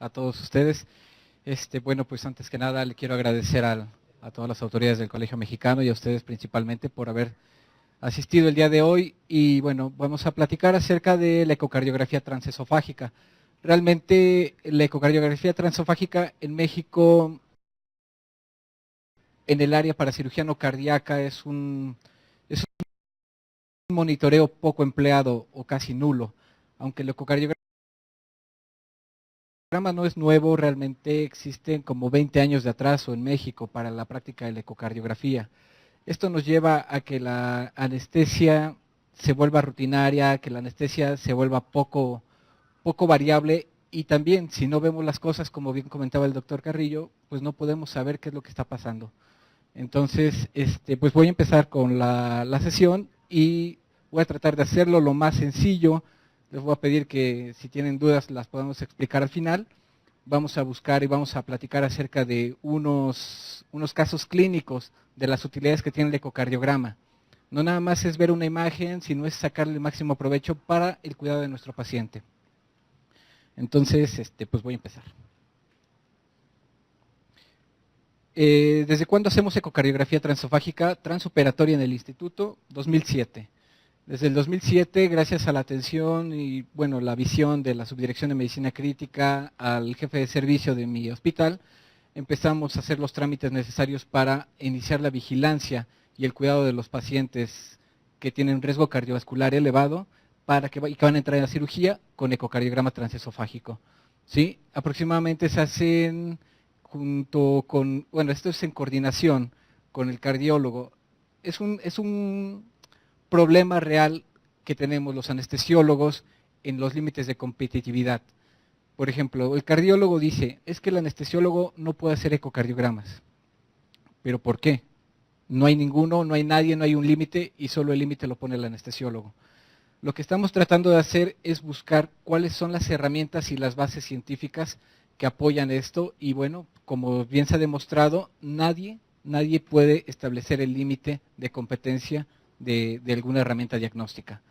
a todos ustedes. Bueno, pues antes que nada le quiero agradecer a todas las autoridades del Colegio Mexicano y a ustedes principalmente por haber asistido el día de hoy. Y bueno, vamos a platicar acerca de la ecocardiografía transesofágica. Realmente la ecocardiografía transesofágica en México, en el área para cirugía no cardíaca, es un monitoreo poco empleado o casi nulo, aunque el ecocardiograma no es nuevo, realmente existen como 20 años de atraso en México para la práctica de la ecocardiografía. Esto nos lleva a que la anestesia se vuelva rutinaria, que la anestesia se vuelva poco variable, y también si no vemos las cosas, como bien comentaba el doctor Carrillo, pues no podemos saber qué es lo que está pasando. Entonces, pues voy a empezar con la sesión y voy a tratar de hacerlo lo más sencillo. Les voy a pedir que si tienen dudas las podamos explicar al final. Vamos a buscar y vamos a platicar acerca de unos casos clínicos de las utilidades que tiene el ecocardiograma. No nada más es ver una imagen, sino es sacarle el máximo provecho para el cuidado de nuestro paciente. Entonces, pues voy a empezar. ¿Desde cuándo hacemos ecocardiografía transesofágica transoperatoria en el instituto? 2007. Desde el 2007, gracias a la atención y bueno, la visión de la Subdirección de Medicina Crítica al jefe de servicio de mi hospital, empezamos a hacer los trámites necesarios para iniciar la vigilancia y el cuidado de los pacientes que tienen un riesgo cardiovascular elevado y que van a entrar en la cirugía con ecocardiograma transesofágico. ¿Sí? Aproximadamente se hacen junto con, bueno, esto es en coordinación con el cardiólogo. Es un problema real que tenemos los anestesiólogos en los límites de competitividad. Por ejemplo, el cardiólogo dice, es que el anestesiólogo no puede hacer ecocardiogramas. ¿Pero por qué? No hay ninguno, no hay nadie, no hay un límite y solo el límite lo pone el anestesiólogo. Lo que estamos tratando de hacer es buscar cuáles son las herramientas y las bases científicas que apoyan esto y bueno, como bien se ha demostrado, nadie puede establecer el límite de competencia de alguna herramienta diagnóstica.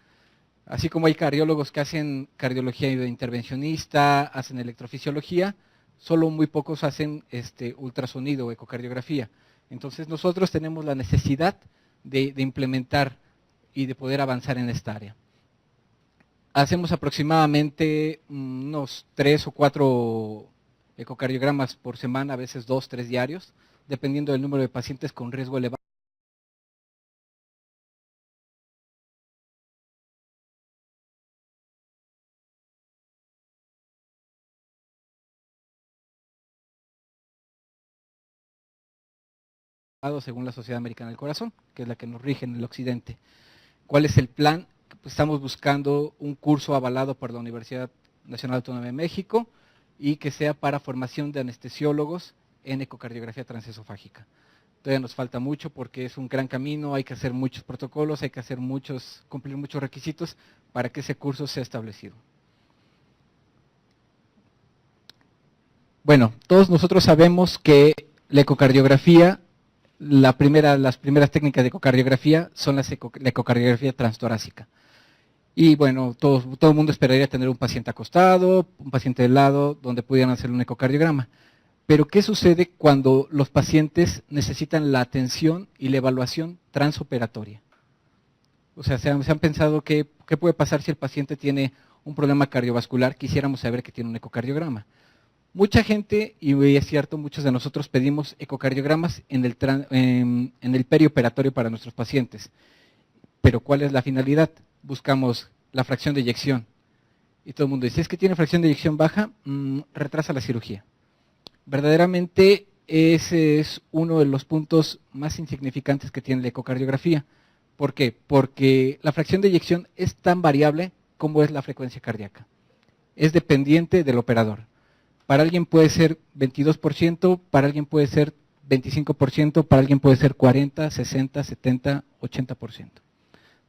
Así como hay cardiólogos que hacen cardiología intervencionista, hacen electrofisiología, solo muy pocos hacen ultrasonido o ecocardiografía. Entonces nosotros tenemos la necesidad de implementar y de poder avanzar en esta área. Hacemos aproximadamente unos 3 o 4 ecocardiogramas por semana, a veces 2, 3 diarios, dependiendo del número de pacientes con riesgo elevado. Según la Sociedad Americana del Corazón, que es la que nos rige en el occidente. ¿Cuál es el plan? Pues estamos buscando un curso avalado por la Universidad Nacional Autónoma de México y que sea para formación de anestesiólogos en ecocardiografía transesofágica. Todavía nos falta mucho porque es un gran camino, hay que hacer muchos protocolos, hay que hacer cumplir muchos requisitos para que ese curso sea establecido. Bueno, todos nosotros sabemos que la ecocardiografía, las primeras técnicas de ecocardiografía son la ecocardiografía transtorácica. Y bueno, todo el mundo esperaría tener un paciente acostado, un paciente de lado, donde pudieran hacer un ecocardiograma. Pero ¿qué sucede cuando los pacientes necesitan la atención y la evaluación transoperatoria? O sea, se han pensado qué puede pasar si el paciente tiene un problema cardiovascular, quisiéramos saber que tiene un ecocardiograma. Mucha gente, y es cierto, muchos de nosotros pedimos ecocardiogramas en el perioperatorio para nuestros pacientes. Pero ¿cuál es la finalidad? Buscamos la fracción de eyección. Y todo el mundo dice, es que tiene fracción de eyección baja, retrasa la cirugía. Verdaderamente ese es uno de los puntos más insignificantes que tiene la ecocardiografía. ¿Por qué? Porque la fracción de eyección es tan variable como es la frecuencia cardíaca. Es dependiente del operador. Para alguien puede ser 22%, para alguien puede ser 25%, para alguien puede ser 40, 60, 70, 80%.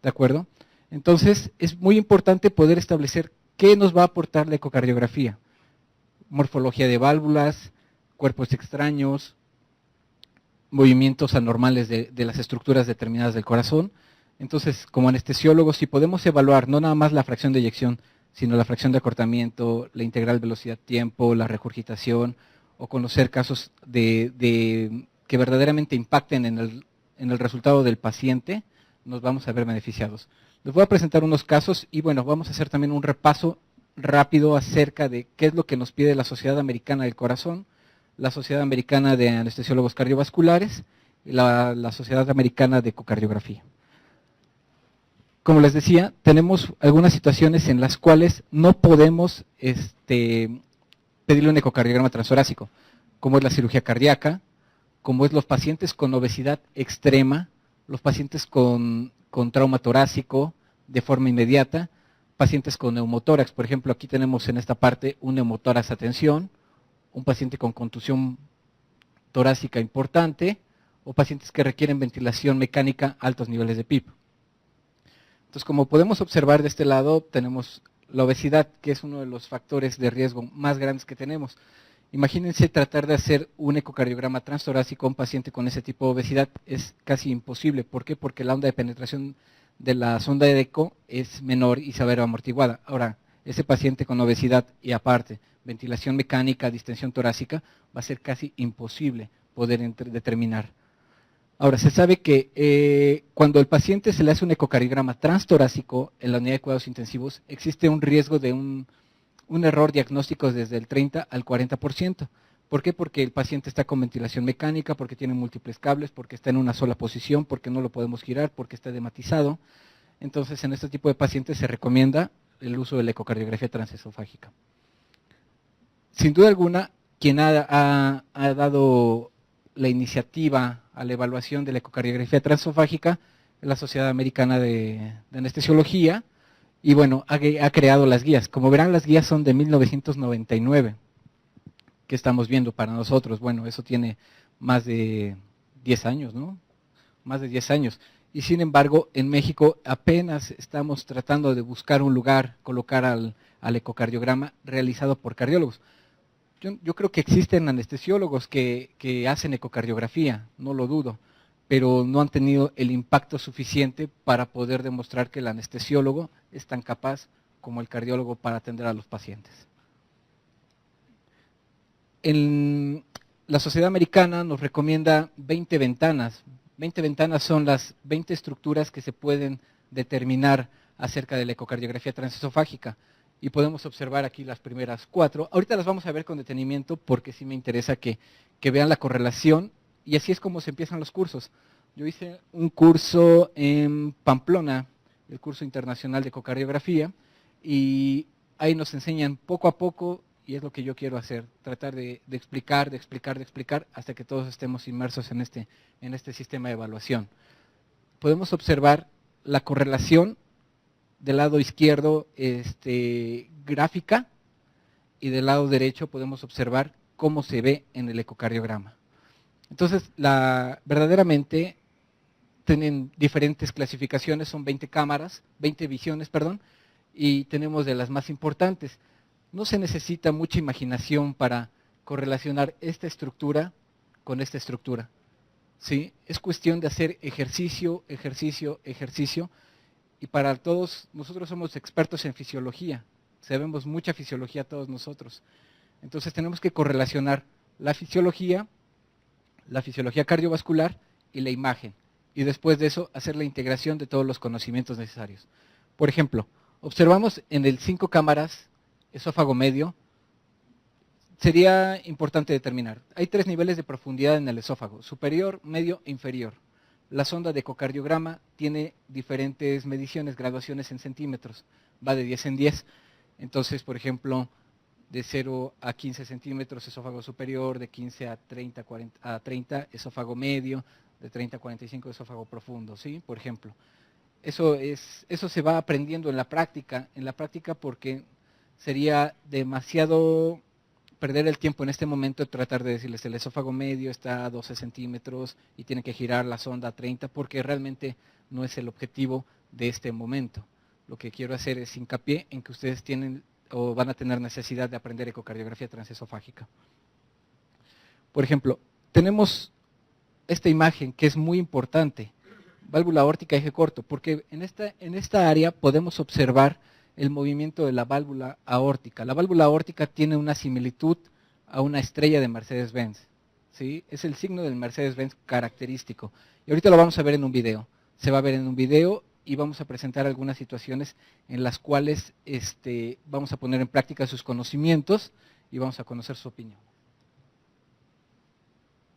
¿De acuerdo? Entonces, es muy importante poder establecer qué nos va a aportar la ecocardiografía. Morfología de válvulas, cuerpos extraños, movimientos anormales de las estructuras determinadas del corazón. Entonces, como anestesiólogos, si podemos evaluar no nada más la fracción de eyección, sino la fracción de acortamiento, la integral velocidad-tiempo, la regurgitación, o conocer casos que verdaderamente impacten en el resultado del paciente, nos vamos a ver beneficiados. Les voy a presentar unos casos y bueno, vamos a hacer también un repaso rápido acerca de qué es lo que nos pide la Sociedad Americana del Corazón, la Sociedad Americana de Anestesiólogos Cardiovasculares y la Sociedad Americana de Ecocardiografía. Como les decía, tenemos algunas situaciones en las cuales no podemos pedirle un ecocardiograma transtorácico, como es la cirugía cardíaca, como es los pacientes con obesidad extrema, los pacientes con trauma torácico de forma inmediata, pacientes con neumotórax. Por ejemplo, aquí tenemos en esta parte un neumotórax a tensión, un paciente con contusión torácica importante, o pacientes que requieren ventilación mecánica a altos niveles de PIP. Entonces, como podemos observar de este lado, tenemos la obesidad, que es uno de los factores de riesgo más grandes que tenemos. Imagínense tratar de hacer un ecocardiograma transtorácico a un paciente con ese tipo de obesidad, es casi imposible. ¿Por qué? Porque la onda de penetración de la sonda de eco es menor y se va a ver amortiguada. Ahora, ese paciente con obesidad y aparte ventilación mecánica, distensión torácica, va a ser casi imposible poder determinar. Ahora, se sabe que cuando el paciente se le hace un ecocardiograma transtorácico en la unidad de cuidados intensivos, existe un riesgo de un error diagnóstico desde el 30 al 40%. ¿Por qué? Porque el paciente está con ventilación mecánica, porque tiene múltiples cables, porque está en una sola posición, porque no lo podemos girar, porque está edematizado. Entonces, en este tipo de pacientes se recomienda el uso de la ecocardiografía transesofágica. Sin duda alguna, quien ha dado la iniciativa a la evaluación de la ecocardiografía transesofágica es la Sociedad Americana de Anestesiología, y bueno, ha creado las guías. Como verán, las guías son de 1999, que estamos viendo para nosotros. Bueno, eso tiene más de 10 años, ¿no? Más de 10 años. Y sin embargo, en México apenas estamos tratando de buscar un lugar, colocar al ecocardiograma realizado por cardiólogos. Yo creo que existen anestesiólogos que hacen ecocardiografía, no lo dudo, pero no han tenido el impacto suficiente para poder demostrar que el anestesiólogo es tan capaz como el cardiólogo para atender a los pacientes. La Sociedad Americana nos recomienda 20 ventanas. 20 ventanas son las 20 estructuras que se pueden determinar acerca de la ecocardiografía transesofágica. Y podemos observar aquí las primeras 4. Ahorita las vamos a ver con detenimiento porque sí me interesa que vean la correlación, y así es como se empiezan los cursos. Yo hice un curso en Pamplona, el curso internacional de ecocardiografía, y ahí nos enseñan poco a poco, y es lo que yo quiero hacer, tratar de explicar, hasta que todos estemos inmersos en este sistema de evaluación. Podemos observar la correlación del lado izquierdo gráfica, y del lado derecho podemos observar cómo se ve en el ecocardiograma. Entonces, verdaderamente tienen diferentes clasificaciones, son 20 cámaras, 20 visiones, perdón, y tenemos de las más importantes. No se necesita mucha imaginación para correlacionar esta estructura con esta estructura, ¿sí? Es cuestión de hacer ejercicio, ejercicio, ejercicio. Y para todos, nosotros somos expertos en fisiología, sabemos mucha fisiología todos nosotros. Entonces tenemos que correlacionar la fisiología cardiovascular y la imagen. Y después de eso, hacer la integración de todos los conocimientos necesarios. Por ejemplo, observamos en el 5 cámaras, esófago medio, sería importante determinar. Hay 3 niveles de profundidad en el esófago, superior, medio e inferior. La sonda de ecocardiograma tiene diferentes mediciones, graduaciones en centímetros, va de 10 en 10. Entonces, por ejemplo, de 0 a 15 centímetros, esófago superior, de 15 a 30, esófago medio, de 30 a 45, esófago profundo, ¿sí? Por ejemplo. Eso se va aprendiendo en la práctica porque sería demasiado perder el tiempo en este momento de tratar de decirles el esófago medio está a 12 centímetros y tiene que girar la sonda a 30, porque realmente no es el objetivo de este momento. Lo que quiero hacer es hincapié en que ustedes tienen o van a tener necesidad de aprender ecocardiografía transesofágica. Por ejemplo, tenemos esta imagen que es muy importante, válvula aórtica eje corto, porque en esta área podemos observar el movimiento de la válvula aórtica. La válvula aórtica tiene una similitud a una estrella de Mercedes-Benz, ¿sí? Es el signo del Mercedes-Benz característico. Y ahorita lo vamos a ver en un video. Se va a ver en un video y vamos a presentar algunas situaciones en las cuales vamos a poner en práctica sus conocimientos y vamos a conocer su opinión.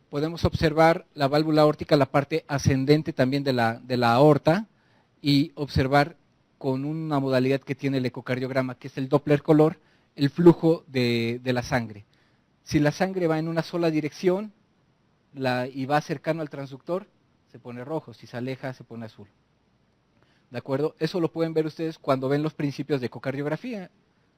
Podemos observar la válvula aórtica, la parte ascendente también de la aorta, y observar con una modalidad que tiene el ecocardiograma, que es el Doppler color, el flujo de la sangre. Si la sangre va en una sola dirección y va cercano al transductor, se pone rojo, si se aleja se pone azul. ¿De acuerdo? Eso lo pueden ver ustedes cuando ven los principios de ecocardiografía,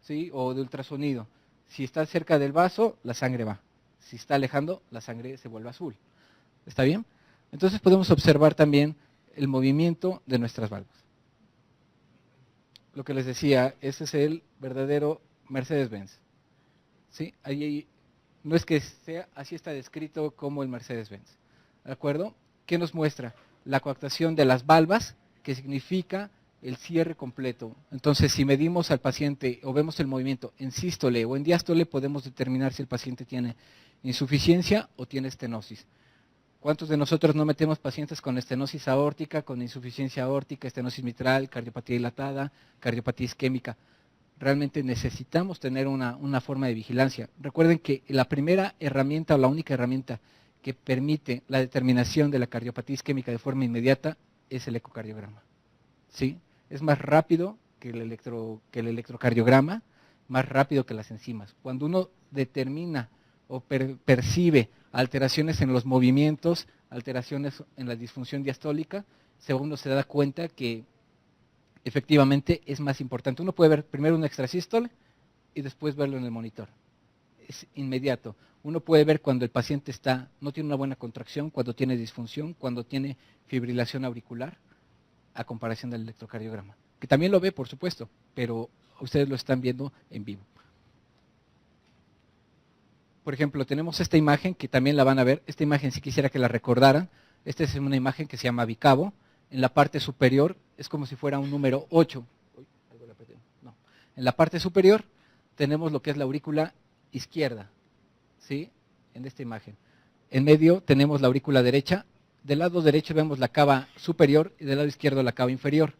¿sí? O de ultrasonido. Si está cerca del vaso, la sangre va. Si está alejando, la sangre se vuelve azul. ¿Está bien? Entonces podemos observar también el movimiento de nuestras válvulas. Lo que les decía, ese es el verdadero Mercedes-Benz. ¿Sí? Ahí no es que sea, así está descrito como el Mercedes-Benz. ¿De acuerdo? ¿Qué nos muestra? La coactación de las valvas, que significa el cierre completo. Entonces, si medimos al paciente o vemos el movimiento en sístole o en diástole, podemos determinar si el paciente tiene insuficiencia o tiene estenosis. ¿Cuántos de nosotros no metemos pacientes con estenosis aórtica, con insuficiencia aórtica, estenosis mitral, cardiopatía dilatada, cardiopatía isquémica? Realmente necesitamos tener una forma de vigilancia. Recuerden que la primera herramienta o la única herramienta que permite la determinación de la cardiopatía isquémica de forma inmediata es el ecocardiograma. ¿Sí? Es más rápido que el electrocardiograma, más rápido que las enzimas. Cuando uno determina o percibe alteraciones en los movimientos, alteraciones en la disfunción diastólica, uno se da cuenta que efectivamente es más importante. Uno puede ver primero un extrasístole y después verlo en el monitor. Es inmediato. Uno puede ver cuando el paciente no tiene una buena contracción, cuando tiene disfunción, cuando tiene fibrilación auricular, a comparación del electrocardiograma. Que también lo ve, por supuesto, pero ustedes lo están viendo en vivo. Por ejemplo, tenemos esta imagen que también la van a ver. Esta imagen, si quisiera que la recordaran, esta es una imagen que se llama bicavo. En la parte superior es como si fuera un número 8. No. En la parte superior tenemos lo que es la aurícula izquierda, ¿sí? En esta imagen. En medio tenemos la aurícula derecha. Del lado derecho vemos la cava superior y del lado izquierdo la cava inferior.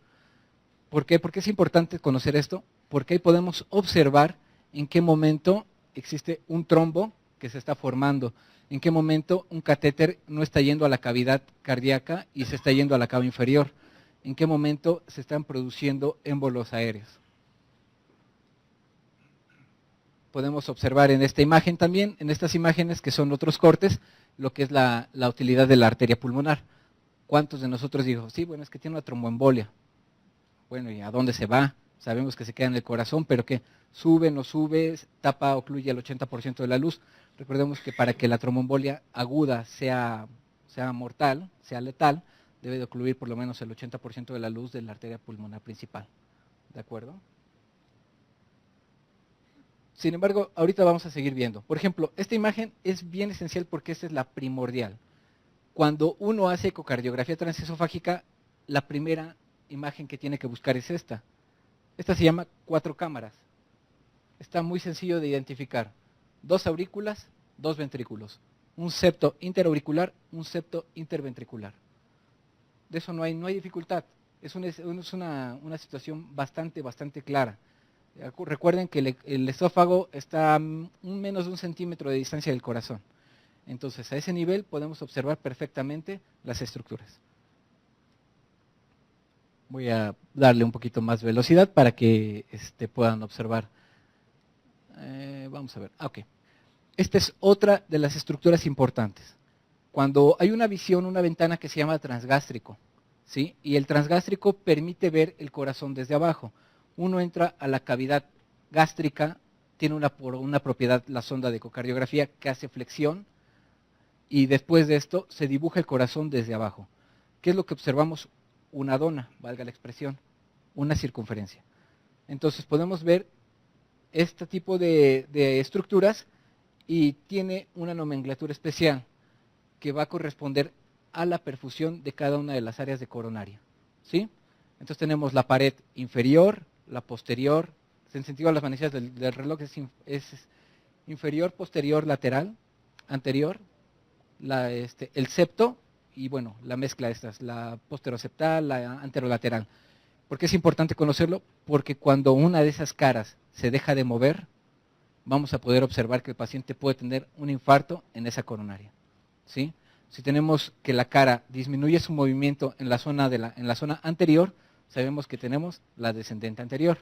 ¿Por qué? Porque es importante conocer esto, porque ahí podemos observar en qué momento existe un trombo que se está formando, en qué momento un catéter no está yendo a la cavidad cardíaca y se está yendo a la cava inferior, en qué momento se están produciendo émbolos aéreos. Podemos observar en esta imagen también, en estas imágenes que son otros cortes, lo que es la utilidad de la arteria pulmonar. ¿Cuántos de nosotros dijo, sí, bueno, es que tiene una tromboembolia? Bueno, ¿y a dónde se va? Sabemos que se queda en el corazón, pero que sube, no sube, tapa o ocluye el 80% de la luz. Recordemos que para que la tromboembolia aguda sea mortal, sea letal, debe de ocluir por lo menos el 80% de la luz de la arteria pulmonar principal. ¿De acuerdo? Sin embargo, ahorita vamos a seguir viendo. Por ejemplo, esta imagen es bien esencial porque esta es la primordial. Cuando uno hace ecocardiografía transesofágica, la primera imagen que tiene que buscar es esta. Esta se llama 4 cámaras. Está muy sencillo de identificar. 2 aurículas, 2 ventrículos. Un septo interauricular, un septo interventricular. De eso no hay dificultad. Es una situación bastante clara. Recuerden que el esófago está a menos de 1 centímetro de distancia del corazón. Entonces, a ese nivel podemos observar perfectamente las estructuras. Voy a darle un poquito más velocidad para que puedan observar. Vamos a ver. Ok. Esta es otra de las estructuras importantes. Cuando hay una visión, una ventana que se llama transgástrico, ¿sí? Y el transgástrico permite ver el corazón desde abajo. Uno entra a la cavidad gástrica, tiene una propiedad, la sonda de ecocardiografía, que hace flexión, y después de esto se dibuja el corazón desde abajo. ¿Qué es lo que observamos? Una dona, valga la expresión, una circunferencia. Entonces podemos ver este tipo de estructuras y tiene una nomenclatura especial que va a corresponder a la perfusión de cada una de las áreas de coronaria, ¿sí? Entonces tenemos la pared inferior, la posterior, en sentido a las manecillas del reloj es inferior, posterior, lateral, anterior, el septo y bueno, la mezcla de estas, la posteroseptal, la anterolateral. ¿Por qué es importante conocerlo? Porque cuando una de esas caras se deja de mover, vamos a poder observar que el paciente puede tener un infarto en esa coronaria, ¿sí? Si tenemos que la cara disminuye su movimiento en la zona, en la zona anterior, sabemos que tenemos la descendente anterior.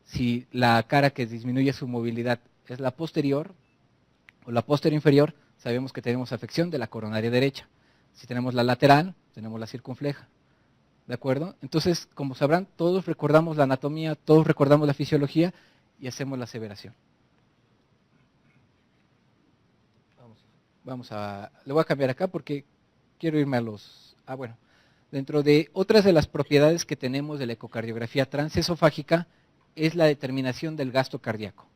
Si la cara que disminuye su movilidad es la posterior o la posterior inferior, sabemos que tenemos afección de la coronaria derecha. Si tenemos la lateral, tenemos la circunfleja. ¿De acuerdo? Entonces, como sabrán, todos recordamos la anatomía, todos recordamos la fisiología y hacemos la aseveración. Le voy a cambiar acá porque quiero irme a los... bueno. Dentro de otras de las propiedades que tenemos de la ecocardiografía transesofágica es la determinación del gasto cardíaco.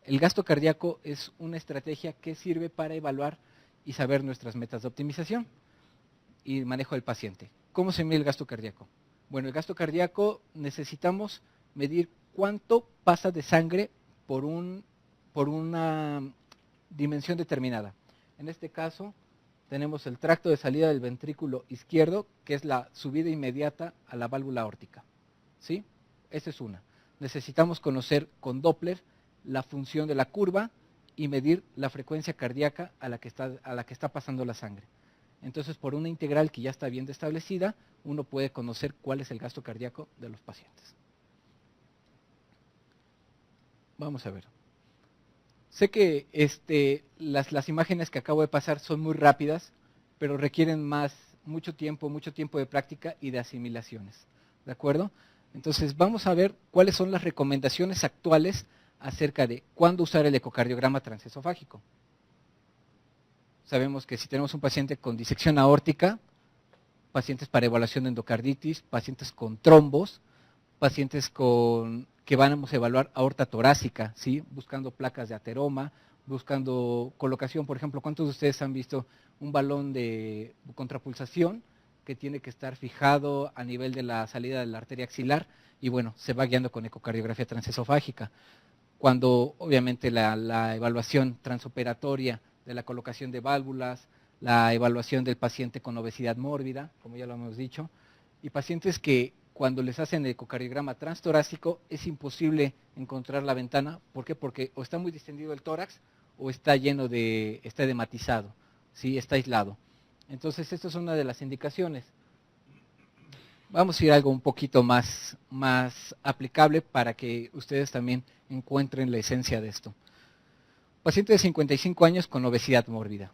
El gasto cardíaco es una estrategia que sirve para evaluar y saber nuestras metas de optimización y manejo del paciente. ¿Cómo se mide el gasto cardíaco? Bueno, el gasto cardíaco necesitamos medir cuánto pasa de sangre por una dimensión determinada. En este caso, tenemos el tracto de salida del ventrículo izquierdo, que es la subida inmediata a la válvula aórtica. ¿Sí? Esa es una. Necesitamos conocer con Doppler la función de la curva y medir la frecuencia cardíaca a la que está pasando la sangre. Entonces, por una integral que ya está bien establecida, uno puede conocer cuál es el gasto cardíaco de los pacientes. Vamos a ver. Sé que las imágenes que acabo de pasar son muy rápidas, pero requieren mucho tiempo de práctica y de asimilaciones. ¿De acuerdo? Entonces vamos a ver cuáles son las recomendaciones actuales acerca de cuándo usar el ecocardiograma transesofágico. Sabemos que si tenemos un paciente con disección aórtica, pacientes para evaluación de endocarditis, pacientes con trombos, pacientes que vamos a evaluar aorta torácica, ¿sí? Buscando placas de ateroma, buscando colocación. Por ejemplo, ¿cuántos de ustedes han visto un balón de contrapulsación que tiene que estar fijado a nivel de la salida de la arteria axilar? Y bueno, se va guiando con ecocardiografía transesofágica. Cuando obviamente la evaluación transoperatoria de la colocación de válvulas, la evaluación del paciente con obesidad mórbida, como ya lo hemos dicho, y pacientes que cuando les hacen el ecocardiograma transtorácico es imposible encontrar la ventana. ¿Por qué? Porque o está muy distendido el tórax o está está edematizado, ¿sí? Está aislado. Entonces, esta es una de las indicaciones. Vamos a ir a algo un poquito más aplicable para que ustedes también encuentren la esencia de esto. Paciente de 55 años con obesidad mórbida.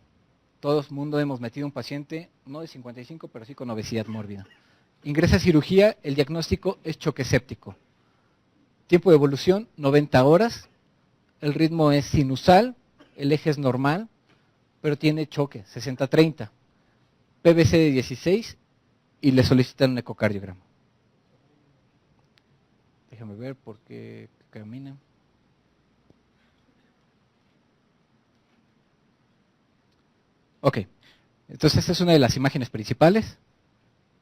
Todo el mundo hemos metido un paciente, no de 55, pero sí con obesidad mórbida. Ingresa a cirugía, el diagnóstico es choque séptico. Tiempo de evolución, 90 horas. El ritmo es sinusal, el eje es normal, pero tiene choque, 60-30. PVC de 16 y le solicitan un ecocardiograma. Déjame ver por qué camina. Ok, entonces esta es una de las imágenes principales.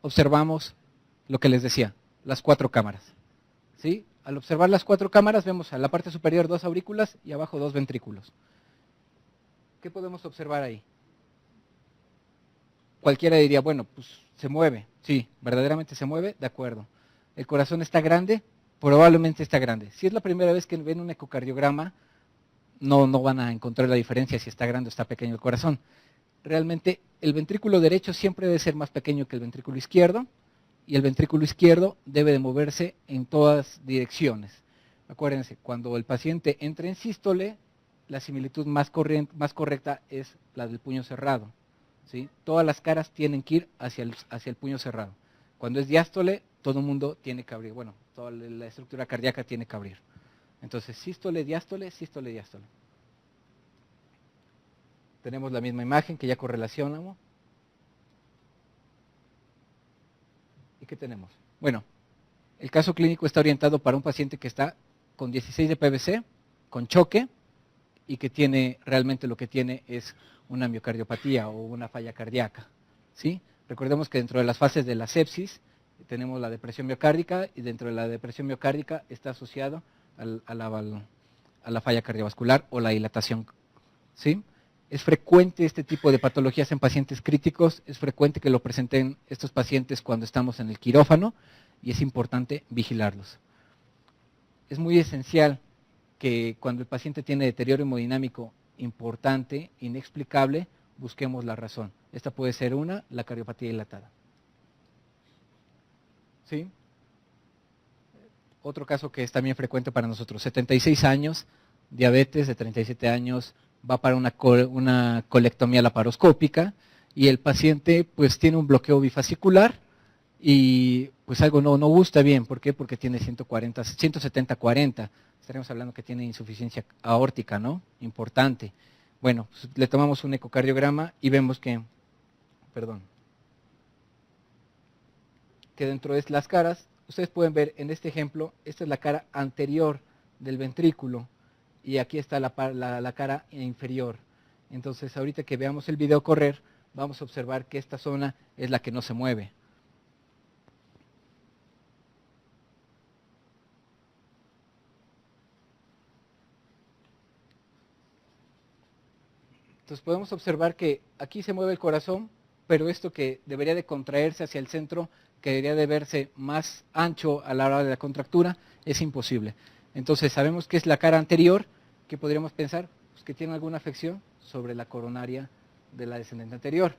Observamos lo que les decía, las 4 cámaras. ¿Sí? Al observar las 4 cámaras vemos a la parte superior 2 aurículas y abajo 2 ventrículos. ¿Qué podemos observar ahí? Cualquiera diría, bueno, pues se mueve. Sí, verdaderamente se mueve, de acuerdo. El corazón está grande, probablemente está grande. Si es la primera vez que ven un ecocardiograma, no van a encontrar la diferencia si está grande o está pequeño el corazón. Realmente el ventrículo derecho siempre debe ser más pequeño que el ventrículo izquierdo, y el ventrículo izquierdo debe de moverse en todas direcciones. Acuérdense, cuando el paciente entra en sístole, la similitud más correcta es la del puño cerrado. ¿Sí? Todas las caras tienen que ir hacia el puño cerrado. Cuando es diástole, todo el mundo tiene que abrir. Bueno, toda la estructura cardíaca tiene que abrir. Entonces, sístole, diástole, sístole, diástole. Tenemos la misma imagen que ya correlacionamos. ¿Y qué tenemos? Bueno, el caso clínico está orientado para un paciente que está con 16 de PVC, con choque, y que realmente lo que tiene es una miocardiopatía o una falla cardíaca. ¿Sí? Recordemos que dentro de las fases de la sepsis tenemos la depresión miocárdica y dentro de la depresión miocárdica está asociado a la falla cardiovascular o la dilatación, ¿sí? Es frecuente este tipo de patologías en pacientes críticos, es frecuente que lo presenten estos pacientes cuando estamos en el quirófano y es importante vigilarlos. Es muy esencial que cuando el paciente tiene deterioro hemodinámico importante, inexplicable, busquemos la razón. Esta puede ser la cardiopatía dilatada. ¿Sí? Otro caso que es también frecuente para nosotros, 76 años, diabetes de 37 años, va para una colectomía laparoscópica y el paciente pues tiene un bloqueo bifascicular y pues algo no gusta bien. ¿Por qué? Porque tiene 170-40. Estaremos hablando que tiene insuficiencia aórtica, ¿no? Importante. Bueno, pues le tomamos un ecocardiograma y vemos que dentro de las caras, ustedes pueden ver en este ejemplo, esta es la cara anterior del ventrículo y aquí está la cara inferior. Entonces, ahorita que veamos el video correr, vamos a observar que esta zona es la que no se mueve. Entonces podemos observar que aquí se mueve el corazón, pero esto que debería de contraerse hacia el centro, que debería de verse más ancho a la hora de la contractura, es imposible. Entonces sabemos que es la cara anterior, que podríamos pensar pues, que tiene alguna afección sobre la coronaria de la descendente anterior.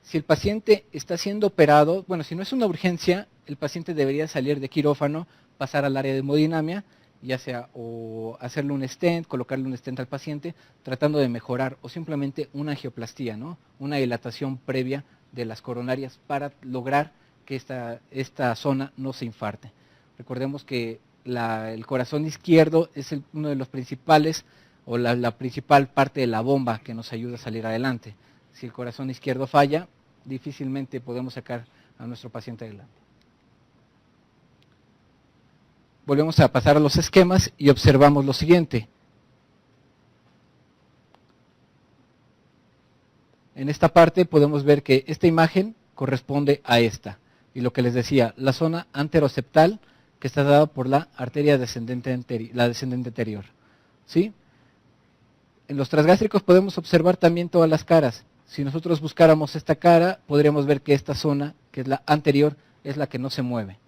Si el paciente está siendo operado, bueno, si no es una urgencia, el paciente debería salir de quirófano, pasar al área de hemodinamia, ya sea o hacerle un stent, colocarle un stent al paciente, tratando de mejorar, o simplemente una angioplastía, ¿no? Una dilatación previa de las coronarias para lograr que esta zona no se infarte. Recordemos que el corazón izquierdo es uno de los principales, o la principal parte de la bomba que nos ayuda a salir adelante. Si el corazón izquierdo falla, difícilmente podemos sacar a nuestro paciente adelante. Volvemos a pasar a los esquemas y observamos lo siguiente. En esta parte podemos ver que esta imagen corresponde a esta. Y lo que les decía, la zona anteroseptal que está dada por la arteria descendente anterior. ¿Sí? En los transgástricos podemos observar también todas las caras. Si nosotros buscáramos esta cara, podríamos ver que esta zona, que es la anterior, es la que no se mueve.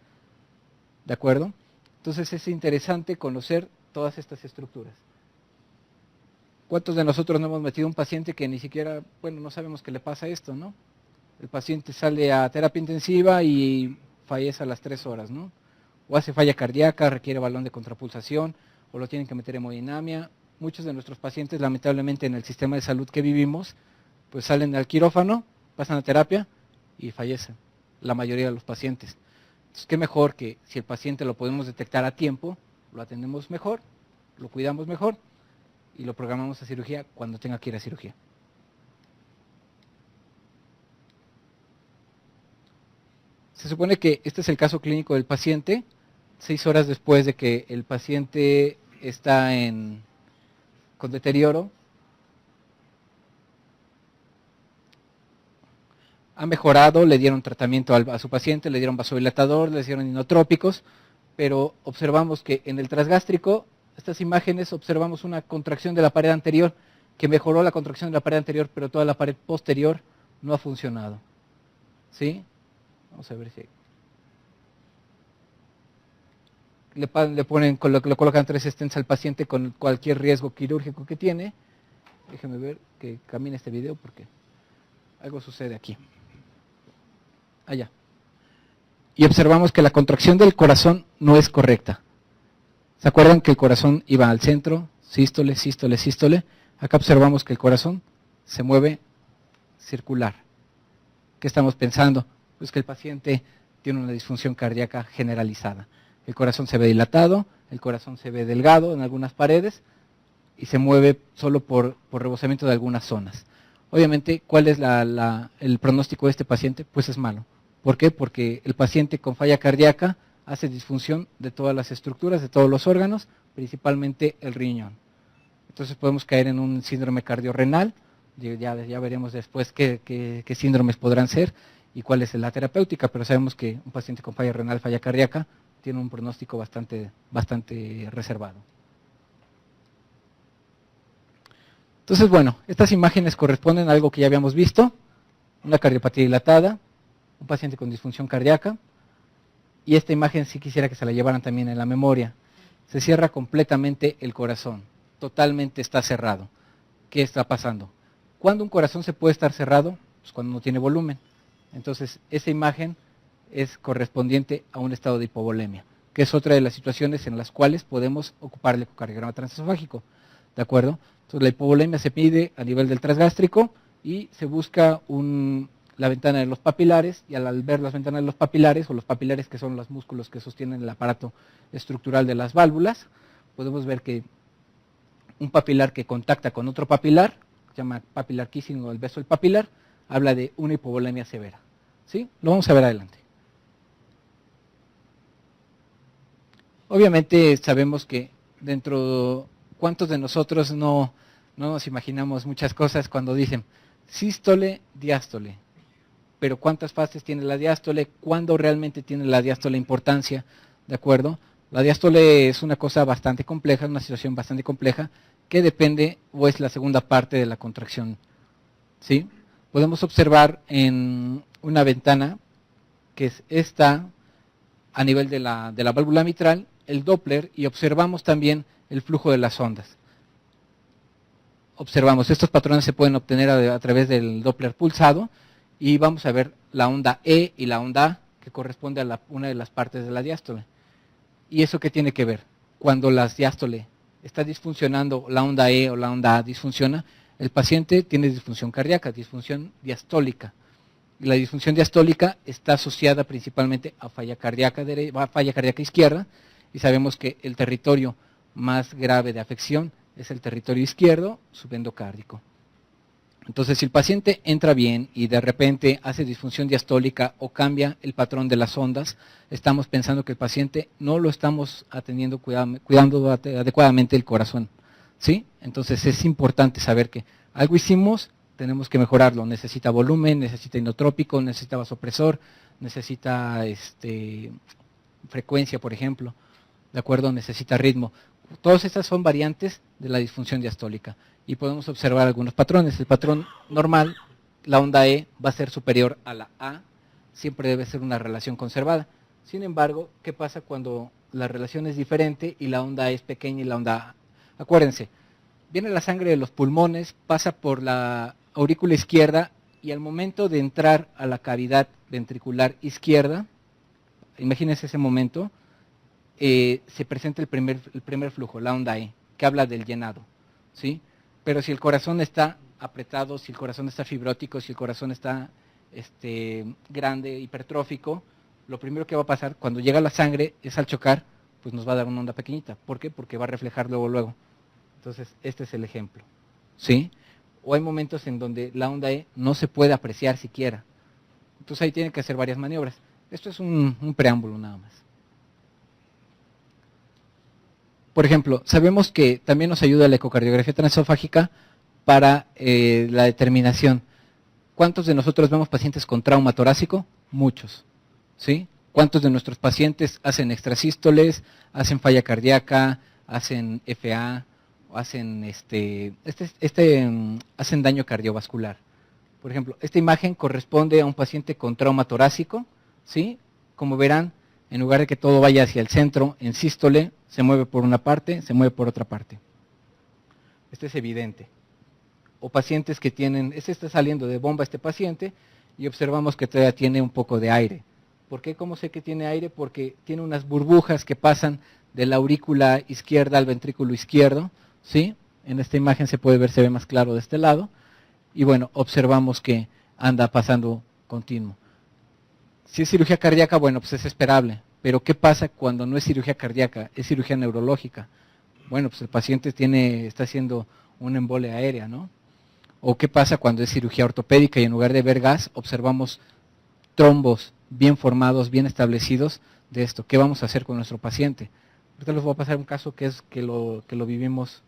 ¿De acuerdo? Entonces es interesante conocer todas estas estructuras. ¿Cuántos de nosotros no hemos metido un paciente que ni siquiera, bueno, no sabemos qué le pasa esto, ¿no? El paciente sale a terapia intensiva y fallece a las 3 horas, ¿no? O hace falla cardíaca, requiere balón de contrapulsación, o lo tienen que meter en hemodinamia. Muchos de nuestros pacientes, lamentablemente, en el sistema de salud que vivimos, pues salen al quirófano, pasan a terapia y fallecen, la mayoría de los pacientes. Entonces, qué mejor que si el paciente lo podemos detectar a tiempo, lo atendemos mejor, lo cuidamos mejor y lo programamos a cirugía cuando tenga que ir a cirugía. Se supone que este es el caso clínico del paciente, 6 horas después de que el paciente está con deterioro. Ha mejorado, le dieron tratamiento a su paciente, le dieron vasodilatador, le dieron inotrópicos, pero observamos que en el transgástrico, estas imágenes, observamos una contracción de la pared anterior, que mejoró la contracción de la pared anterior, pero toda la pared posterior no ha funcionado. ¿Sí? Vamos a ver si... Le colocan 3 stents al paciente con cualquier riesgo quirúrgico que tiene. Déjenme ver que camine este video porque algo sucede aquí. Allá. Y observamos que la contracción del corazón no es correcta. ¿Se acuerdan que el corazón iba al centro? Sístole, sístole, sístole. Acá observamos que el corazón se mueve circular. ¿Qué estamos pensando? Pues que el paciente tiene una disfunción cardíaca generalizada. El corazón se ve dilatado, el corazón se ve delgado en algunas paredes y se mueve solo por rebosamiento de algunas zonas. Obviamente, ¿cuál es el pronóstico de este paciente? Pues es malo. ¿Por qué? Porque el paciente con falla cardíaca hace disfunción de todas las estructuras, de todos los órganos, principalmente el riñón. Entonces podemos caer en un síndrome cardiorrenal, ya veremos después qué síndromes podrán ser, y cuál es la terapéutica, pero sabemos que un paciente con falla renal, falla cardíaca, tiene un pronóstico bastante reservado. Entonces, bueno, estas imágenes corresponden a algo que ya habíamos visto, una cardiopatía dilatada, un paciente con disfunción cardíaca, y esta imagen sí quisiera que se la llevaran también en la memoria. Se cierra completamente el corazón, totalmente está cerrado. ¿Qué está pasando? ¿Cuándo un corazón se puede estar cerrado? Pues cuando no tiene volumen. Entonces, esa imagen es correspondiente a un estado de hipovolemia, que es otra de las situaciones en las cuales podemos ocupar el ecocardiograma transesofágico, ¿de acuerdo? Entonces, la hipovolemia se mide a nivel del transgástrico y se busca la ventana de los papilares, y al ver las ventanas de los papilares, o los papilares que son los músculos que sostienen el aparato estructural de las válvulas, podemos ver que un papilar que contacta con otro papilar, se llama papilar kissing o el beso del papilar, habla de una hipovolemia severa. ¿Sí? Lo vamos a ver adelante. Obviamente sabemos que ¿cuántos de nosotros no nos imaginamos muchas cosas cuando dicen sístole, diástole? Pero ¿cuántas fases tiene la diástole? ¿Cuándo realmente tiene la diástole importancia? ¿De acuerdo? La diástole es una cosa bastante compleja, una situación bastante compleja, que depende o es la segunda parte de la contracción. ¿Sí? Podemos observar en una ventana, que es esta, a nivel de la válvula mitral, el Doppler, y observamos también el flujo de las ondas. Observamos, estos patrones se pueden obtener a través del Doppler pulsado, y vamos a ver la onda E y la onda A, que corresponde a una de las partes de la diástole. ¿Y eso qué tiene que ver? Cuando la diástole está disfuncionando, la onda E o la onda A disfunciona, el paciente tiene disfunción cardíaca, disfunción diastólica. Y la disfunción diastólica está asociada principalmente a falla cardíaca izquierda, y sabemos que el territorio más grave de afección es el territorio izquierdo subendocárdico. Entonces, si el paciente entra bien y de repente hace disfunción diastólica o cambia el patrón de las ondas, estamos pensando que el paciente no lo estamos atendiendo, cuidando adecuadamente el corazón, ¿sí? Entonces, es importante saber que algo hicimos, tenemos que mejorarlo. Necesita volumen, necesita inotrópico, necesita vasopresor, necesita frecuencia, por ejemplo, ¿de acuerdo? Necesita ritmo. Todas estas son variantes de la disfunción diastólica y podemos observar algunos patrones. El patrón normal, la onda E va a ser superior a la A, siempre debe ser una relación conservada. Sin embargo, ¿qué pasa cuando la relación es diferente y la onda E es pequeña y la onda A? Acuérdense, viene la sangre de los pulmones, pasa por la aurícula izquierda y al momento de entrar a la cavidad ventricular izquierda, imagínense ese momento, se presenta el primer flujo, la onda E, que habla del llenado, ¿sí? Pero si el corazón está apretado, si el corazón está fibrótico, si el corazón está grande, hipertrófico, lo primero que va a pasar cuando llega la sangre es al chocar, pues nos va a dar una onda pequeñita. ¿Por qué? Porque va a reflejar luego. Entonces, este es el ejemplo, ¿sí? O hay momentos en donde la onda E no se puede apreciar siquiera. Entonces ahí tienen que hacer varias maniobras. Esto es un preámbulo nada más. Por ejemplo, sabemos que también nos ayuda la ecocardiografía transesofágica para la determinación. ¿Cuántos de nosotros vemos pacientes con trauma torácico? Muchos, ¿sí? ¿Cuántos de nuestros pacientes hacen extrasístoles, hacen falla cardíaca, hacen FA, o hacen hacen daño cardiovascular? Por ejemplo, esta imagen corresponde a un paciente con trauma torácico, ¿sí? Como verán, en lugar de que todo vaya hacia el centro, en sístole, se mueve por una parte, se mueve por otra parte. Este es evidente. O pacientes que tienen, está saliendo de bomba este paciente y observamos que todavía tiene un poco de aire. ¿Por qué? ¿Cómo sé que tiene aire? Porque tiene unas burbujas que pasan de la aurícula izquierda al ventrículo izquierdo, ¿sí? En esta imagen se puede ver, se ve más claro de este lado. Y bueno, observamos que anda pasando continuo. Si es cirugía cardíaca, bueno, pues es esperable. Pero ¿qué pasa cuando no es cirugía cardíaca, es cirugía neurológica? Bueno, pues el paciente está haciendo una embolia aérea, ¿no? ¿O qué pasa cuando es cirugía ortopédica y en lugar de ver gas, observamos trombos bien formados, bien establecidos de esto? ¿Qué vamos a hacer con nuestro paciente? Ahorita les voy a pasar un caso que lo vivimos.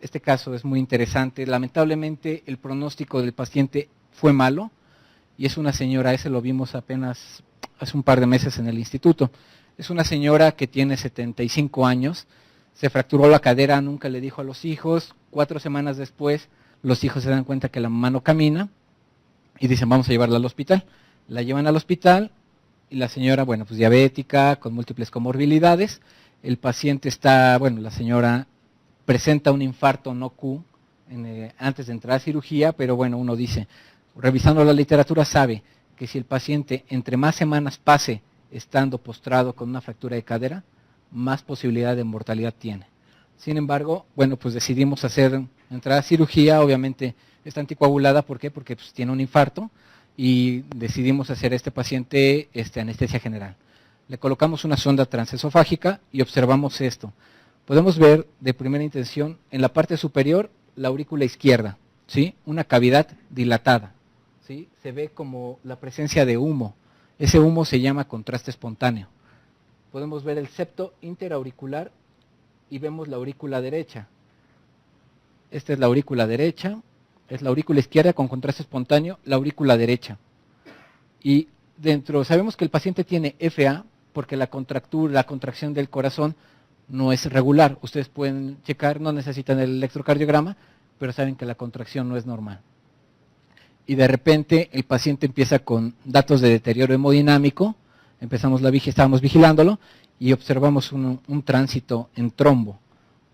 Este caso es muy interesante. Lamentablemente el pronóstico del paciente fue malo y es una señora, ese lo vimos apenas hace un par de meses en el instituto. Es una señora que tiene 75 años, se fracturó la cadera, nunca le dijo a los hijos, 4 semanas después los hijos se dan cuenta que la mamá no camina y dicen vamos a llevarla al hospital. La llevan al hospital y la señora, bueno, pues diabética, con múltiples comorbilidades, el paciente está, bueno, la señora presenta un infarto no Q antes de entrar a cirugía, pero bueno, uno dice, revisando la literatura sabe que si el paciente entre más semanas pase estando postrado con una fractura de cadera, más posibilidad de mortalidad tiene. Sin embargo, bueno, pues decidimos entrar a cirugía, obviamente está anticoagulada, ¿por qué? Porque pues, tiene un infarto y decidimos hacer a este paciente anestesia general. Le colocamos una sonda transesofágica y observamos esto. Podemos ver de primera intención en la parte superior la aurícula izquierda, ¿sí? Una cavidad dilatada, ¿sí? Se ve como la presencia de humo. Ese humo se llama contraste espontáneo. Podemos ver el septo interauricular y vemos la aurícula derecha. Esta es la aurícula derecha, es la aurícula izquierda con contraste espontáneo, la aurícula derecha. Y dentro, sabemos que el paciente tiene FA porque la contracción del corazón no es regular. Ustedes pueden checar, no necesitan el electrocardiograma, pero saben que la contracción no es normal. Y de repente el paciente empieza con datos de deterioro hemodinámico, estábamos vigilándolo y observamos un tránsito en trombo.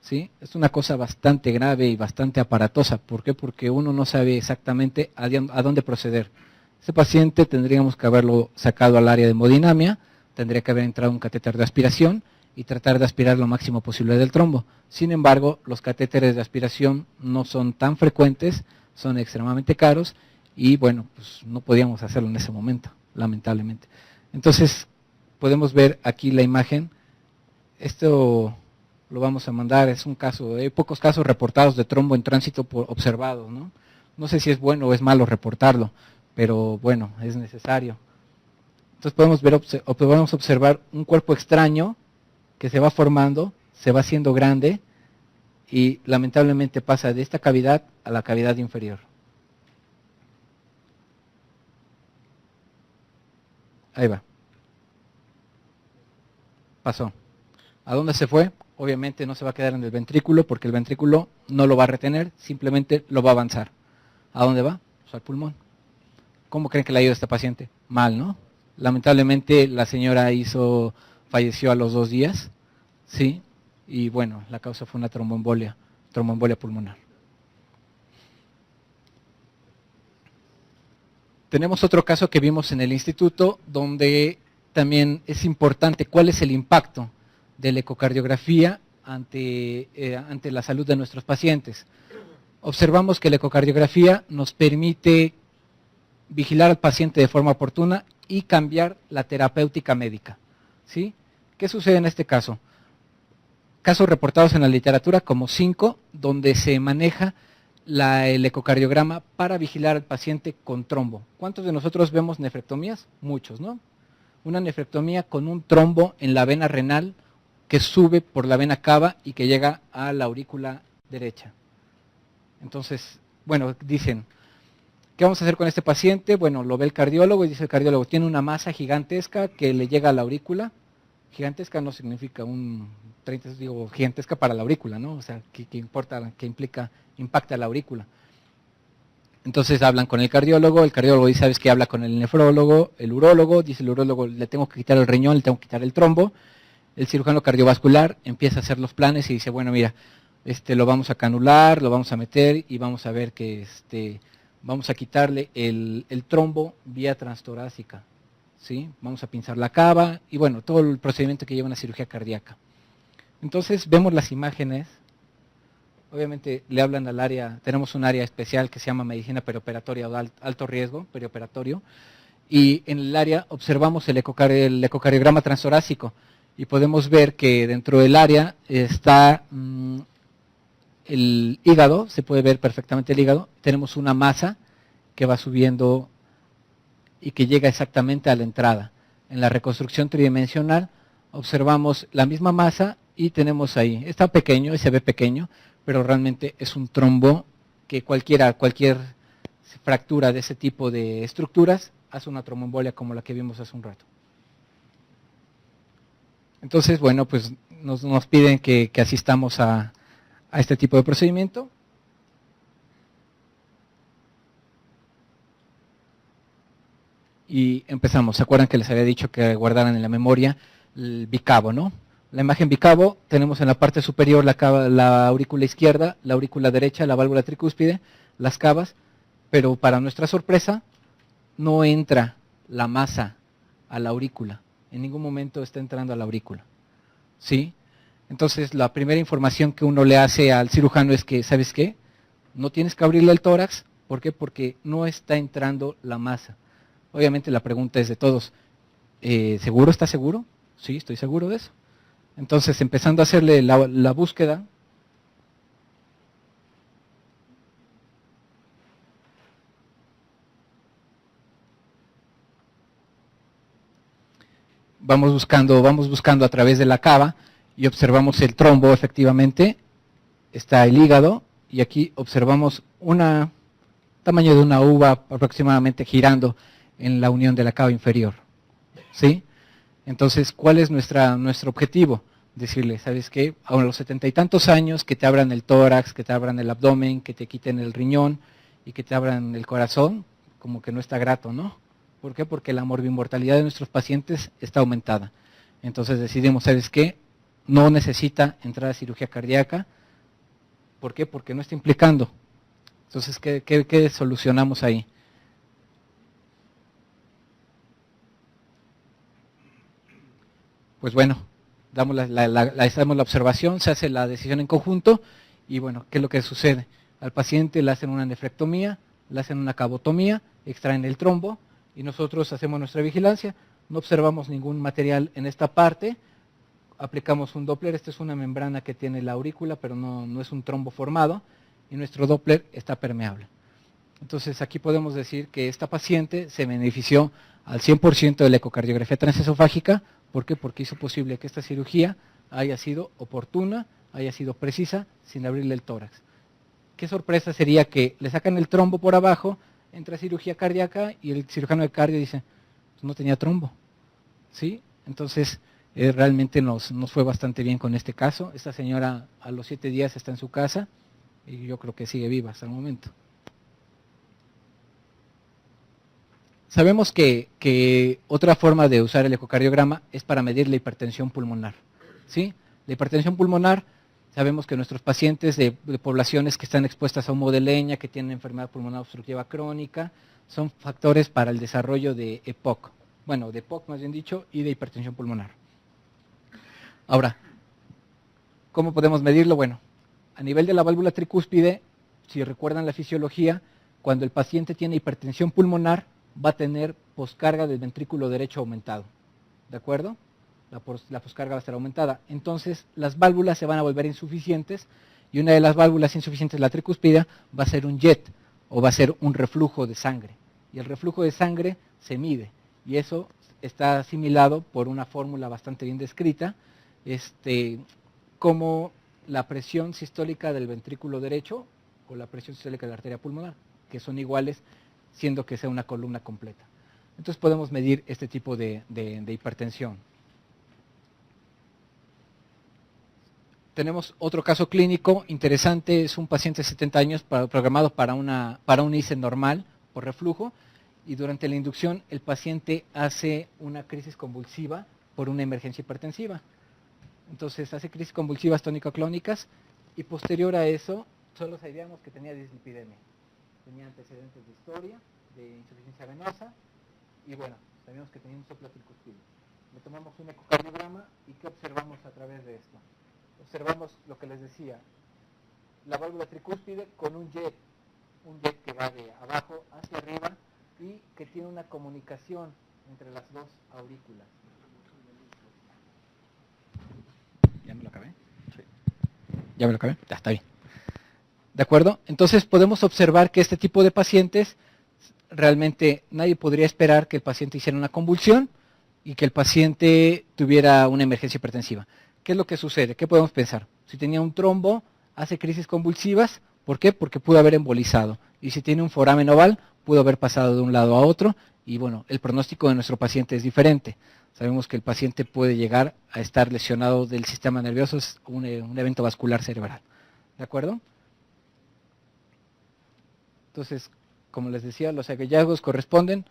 ¿Sí? Es una cosa bastante grave y bastante aparatosa. ¿Por qué? Porque uno no sabe exactamente a dónde proceder. Ese paciente tendríamos que haberlo sacado al área de hemodinamia, tendría que haber entrado un catéter de aspiración y tratar de aspirar lo máximo posible del trombo. Sin embargo, los catéteres de aspiración no son tan frecuentes, son extremadamente caros y bueno, pues no podíamos hacerlo en ese momento, lamentablemente. Entonces, podemos ver aquí la imagen. Esto lo vamos a mandar, es un caso, hay pocos casos reportados de trombo en tránsito observados, ¿no? No sé si es bueno o es malo reportarlo, pero bueno, es necesario. Entonces podemos observar un cuerpo extraño que se va formando, se va haciendo grande y lamentablemente pasa de esta cavidad a la cavidad inferior. Ahí va. Pasó. ¿A dónde se fue? Obviamente no se va a quedar en el ventrículo porque el ventrículo no lo va a retener, simplemente lo va a avanzar. ¿A dónde va? Pues al pulmón. ¿Cómo creen que le ha ido a esta paciente? Mal, ¿no? Lamentablemente la señora falleció a los 2 días, ¿sí? Y bueno, la causa fue una tromboembolia pulmonar. Tenemos otro caso que vimos en el instituto donde también es importante cuál es el impacto de la ecocardiografía ante la salud de nuestros pacientes. Observamos que la ecocardiografía nos permite vigilar al paciente de forma oportuna y cambiar la terapéutica médica, ¿sí? ¿Qué sucede en este caso? Casos reportados en la literatura como 5, donde se maneja el ecocardiograma para vigilar al paciente con trombo. ¿Cuántos de nosotros vemos nefrectomías? Muchos, ¿no? Una nefrectomía con un trombo en la vena renal que sube por la vena cava y que llega a la aurícula derecha. Entonces, bueno, dicen, ¿qué vamos a hacer con este paciente? Bueno, lo ve el cardiólogo y dice el cardiólogo, tiene una masa gigantesca que le llega a la aurícula. Gigantesca no significa gigantesca para la aurícula, ¿no? O sea, que impacta la aurícula. Entonces hablan con el cardiólogo dice, ¿sabes qué? Habla con el nefrólogo, el urólogo, dice el urólogo, le tengo que quitar el riñón, le tengo que quitar el trombo. El cirujano cardiovascular empieza a hacer los planes y dice, bueno, mira, lo vamos a canular, lo vamos a meter y vamos a ver que vamos a quitarle el trombo vía transtorácica, ¿sí? Vamos a pinzar la cava y bueno, todo el procedimiento que lleva una cirugía cardíaca. Entonces vemos las imágenes, obviamente le hablan al área, tenemos un área especial que se llama medicina perioperatoria o alto riesgo perioperatorio, y en el área observamos el ecocardiograma transtorácico y podemos ver que dentro del área está el hígado, se puede ver perfectamente el hígado, tenemos una masa que va subiendo y que llega exactamente a la entrada. En la reconstrucción tridimensional observamos la misma masa y tenemos ahí, está pequeño y se ve pequeño, pero realmente es un trombo que cualquier fractura de ese tipo de estructuras, hace una tromboembolia como la que vimos hace un rato. Entonces, bueno, pues nos piden que asistamos a este tipo de procedimiento. Y empezamos. ¿Se acuerdan que les había dicho que guardaran en la memoria el bicavo, ¿no? La imagen bicavo, tenemos en la parte superior la aurícula izquierda, la aurícula derecha, la válvula tricúspide, las cavas, pero para nuestra sorpresa, no entra la masa a la aurícula. En ningún momento está entrando a la aurícula. ¿Sí? Entonces, la primera información que uno le hace al cirujano es que, ¿sabes qué? No tienes que abrirle el tórax. ¿Por qué? Porque no está entrando la masa. Obviamente la pregunta es de todos, ¿seguro? ¿Estás seguro? Sí, estoy seguro de eso. Entonces, empezando a hacerle la búsqueda, vamos buscando a través de la cava y observamos el trombo, efectivamente, está el hígado, y aquí observamos tamaño de una uva aproximadamente girando en la unión de la cava inferior. ¿Sí? Entonces, ¿cuál es nuestro objetivo? Decirle, ¿sabes qué? A los 70 y tantos años, que te abran el tórax, que te abran el abdomen, que te quiten el riñón y que te abran el corazón, como que no está grato, ¿no? ¿Por qué? Porque la morbimortalidad de nuestros pacientes está aumentada. Entonces decidimos, ¿sabes qué? No necesita entrar a cirugía cardíaca. ¿Por qué? Porque no está implicando. Entonces, ¿qué solucionamos ahí? Pues bueno, damos la observación, se hace la decisión en conjunto y bueno, ¿qué es lo que sucede? Al paciente le hacen una nefrectomía, le hacen una cavotomía, extraen el trombo y nosotros hacemos nuestra vigilancia, no observamos ningún material en esta parte, aplicamos un Doppler, esta es una membrana que tiene la aurícula, pero no es un trombo formado y nuestro Doppler está permeable. Entonces aquí podemos decir que esta paciente se benefició al 100% de la ecocardiografía transesofágica. ¿Por qué? Porque hizo posible que esta cirugía haya sido oportuna, haya sido precisa, sin abrirle el tórax. Qué sorpresa sería que le sacan el trombo por abajo, entra cirugía cardíaca y el cirujano de cardio dice, pues no tenía trombo. ¿Sí? Entonces realmente nos fue bastante bien con este caso. Esta señora a los 7 días está en su casa y yo creo que sigue viva hasta el momento. Sabemos que otra forma de usar el ecocardiograma es para medir la hipertensión pulmonar. ¿Sí? La hipertensión pulmonar, sabemos que nuestros pacientes de poblaciones que están expuestas a humo de leña, que tienen enfermedad pulmonar obstructiva crónica, son factores para el desarrollo de EPOC. Bueno, de EPOC más bien dicho, y de hipertensión pulmonar. Ahora, ¿cómo podemos medirlo? Bueno, a nivel de la válvula tricúspide, si recuerdan la fisiología, cuando el paciente tiene hipertensión pulmonar, va a tener poscarga del ventrículo derecho aumentado, ¿de acuerdo? La poscarga va a estar aumentada. Entonces, las válvulas se van a volver insuficientes y una de las válvulas insuficientes, la tricúspide, va a ser un jet o va a ser un reflujo de sangre. Y el reflujo de sangre se mide y eso está asimilado por una fórmula bastante bien descrita, como la presión sistólica del ventrículo derecho o la presión sistólica de la arteria pulmonar, que son iguales siendo que sea una columna completa. Entonces podemos medir este tipo de hipertensión. Tenemos otro caso clínico interesante, es un paciente de 70 años programado para un ICE normal por reflujo y durante la inducción el paciente hace una crisis convulsiva por una emergencia hipertensiva. Entonces hace crisis convulsivas tónico-clónicas y posterior a eso solo sabíamos que tenía dislipidemia. Tenía antecedentes de historia, de insuficiencia venosa, y bueno, sabíamos que tenía un soplo tricúspide. Le tomamos un ecocardiograma y ¿qué observamos a través de esto? Observamos lo que les decía, la válvula tricúspide con un jet que va de abajo hacia arriba y que tiene una comunicación entre las dos aurículas. ¿Ya me lo acabé? Sí. ¿Ya me lo acabé? Ya está bien. ¿De acuerdo? Entonces podemos observar que este tipo de pacientes, realmente nadie podría esperar que el paciente hiciera una convulsión y que el paciente tuviera una emergencia hipertensiva. ¿Qué es lo que sucede? ¿Qué podemos pensar? Si tenía un trombo, hace crisis convulsivas, ¿Por qué? Porque pudo haber embolizado. Y si tiene un foramen oval, pudo haber pasado de un lado a otro. Y bueno, el pronóstico de nuestro paciente es diferente. Sabemos que el paciente puede llegar a estar lesionado del sistema nervioso, es un evento vascular cerebral. ¿De acuerdo? Entonces, como les decía, los hallazgos corresponden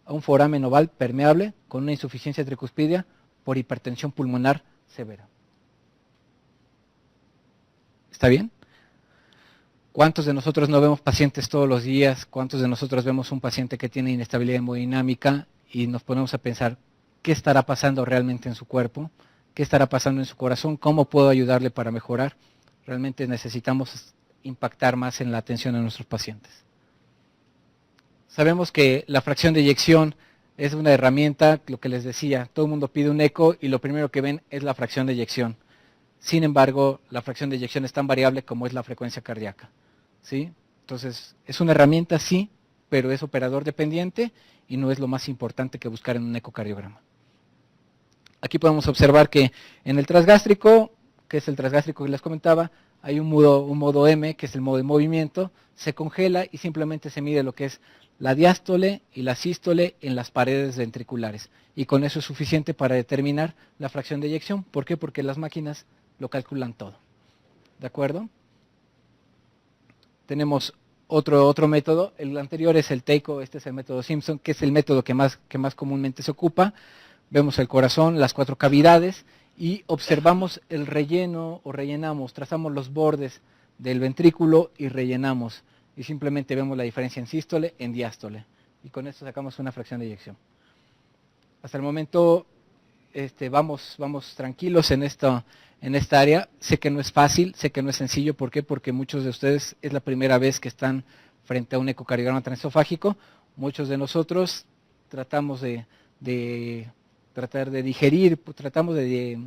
a un foramen oval permeable con una insuficiencia tricuspidia por hipertensión pulmonar severa. ¿Está bien? ¿Cuántos de nosotros no vemos pacientes todos los días? ¿Cuántos de nosotros vemos un paciente que tiene inestabilidad hemodinámica y nos ponemos a pensar qué estará pasando realmente en su cuerpo? ¿Qué estará pasando en su corazón? ¿Cómo puedo ayudarle para mejorar? Realmente necesitamos impactar más en la atención de nuestros pacientes. Sabemos que la fracción de eyección es una herramienta, lo que les decía, todo el mundo pide un eco y lo primero que ven es la fracción de eyección. Sin embargo, la fracción de eyección es tan variable como es la frecuencia cardíaca. ¿Sí? Entonces, es una herramienta, sí, pero es operador dependiente y no es lo más importante que buscar en un ecocardiograma. Aquí podemos observar que en el transgástrico, que es el transgástrico que les comentaba, hay un modo M, que es el modo de movimiento, se congela y simplemente se mide lo que es la diástole y la sístole en las paredes ventriculares. Y con eso es suficiente para determinar la fracción de eyección. ¿Por qué? Porque las máquinas lo calculan todo. ¿De acuerdo? Tenemos otro método, el anterior es el TEICO, este es el método Simpson, que es el método que más comúnmente se ocupa. Vemos el corazón, las 4 cavidades y observamos el relleno o rellenamos, trazamos los bordes del ventrículo y rellenamos. Y simplemente vemos la diferencia en sístole, en diástole. Y con esto sacamos una fracción de eyección. Hasta el momento vamos tranquilos en esta área. Sé que no es fácil, sé que no es sencillo. ¿Por qué? Porque muchos de ustedes es la primera vez que están frente a un ecocardiograma transesofágico. Muchos de nosotros tratamos de tratar de digerir, tratamos de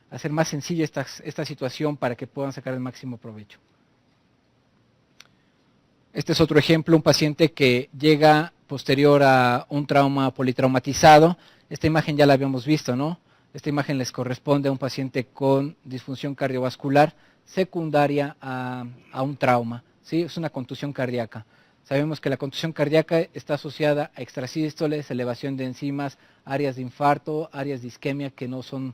hacer más sencilla esta situación para que puedan sacar el máximo provecho. Este es otro ejemplo, un paciente que llega posterior a un trauma politraumatizado. Esta imagen ya la habíamos visto, ¿no? Esta imagen les corresponde a un paciente con disfunción cardiovascular secundaria a un trauma, ¿sí? Es una contusión cardíaca. Sabemos que la contusión cardíaca está asociada a extrasístoles, elevación de enzimas, áreas de infarto, áreas de isquemia que no son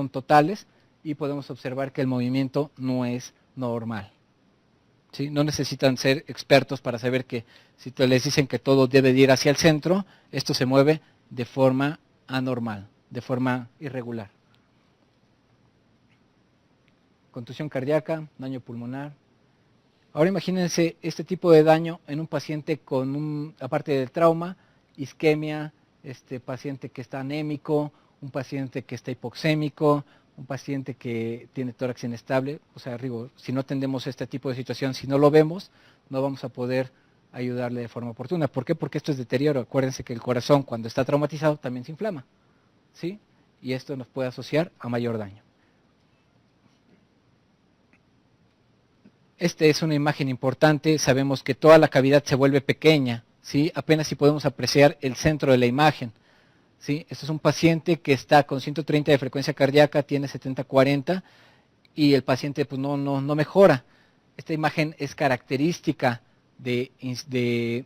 totales y podemos observar que el movimiento no es normal. ¿Sí? No necesitan ser expertos para saber que si les dicen que todo debe ir hacia el centro, esto se mueve de forma anormal, de forma irregular. Contusión cardíaca, daño pulmonar. Ahora imagínense este tipo de daño en un paciente con aparte del trauma, isquemia, paciente que está anémico, un paciente que está hipoxémico, un paciente que tiene tórax inestable. O sea, digo, si no atendemos este tipo de situación, si no lo vemos, no vamos a poder ayudarle de forma oportuna. ¿Por qué? Porque esto es deterioro. Acuérdense que el corazón cuando está traumatizado también se inflama, ¿sí? Y esto nos puede asociar a mayor daño. Esta es una imagen importante, sabemos que toda la cavidad se vuelve pequeña, ¿sí? Apenas si podemos apreciar el centro de la imagen, ¿sí? Este es un paciente que está con 130 de frecuencia cardíaca, tiene 70-40 y el paciente pues no mejora. Esta imagen es característica de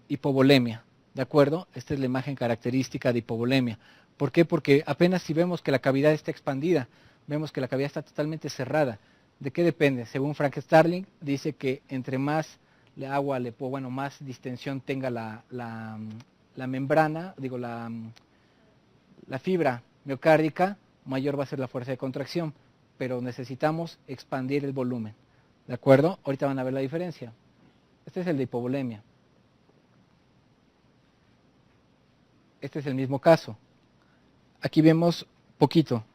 hipovolemia, ¿de acuerdo? Esta es la imagen característica de hipovolemia. ¿Por qué? Porque apenas si vemos que la cavidad está expandida, vemos que la cavidad está totalmente cerrada. ¿De qué depende? Según Frank Starling, dice que entre más agua más distensión tenga la membrana, la fibra miocárdica, mayor va a ser la fuerza de contracción, pero necesitamos expandir el volumen. ¿De acuerdo? Ahorita van a ver la diferencia. Este es el de hipovolemia. Este es el mismo caso. Aquí vemos poquito.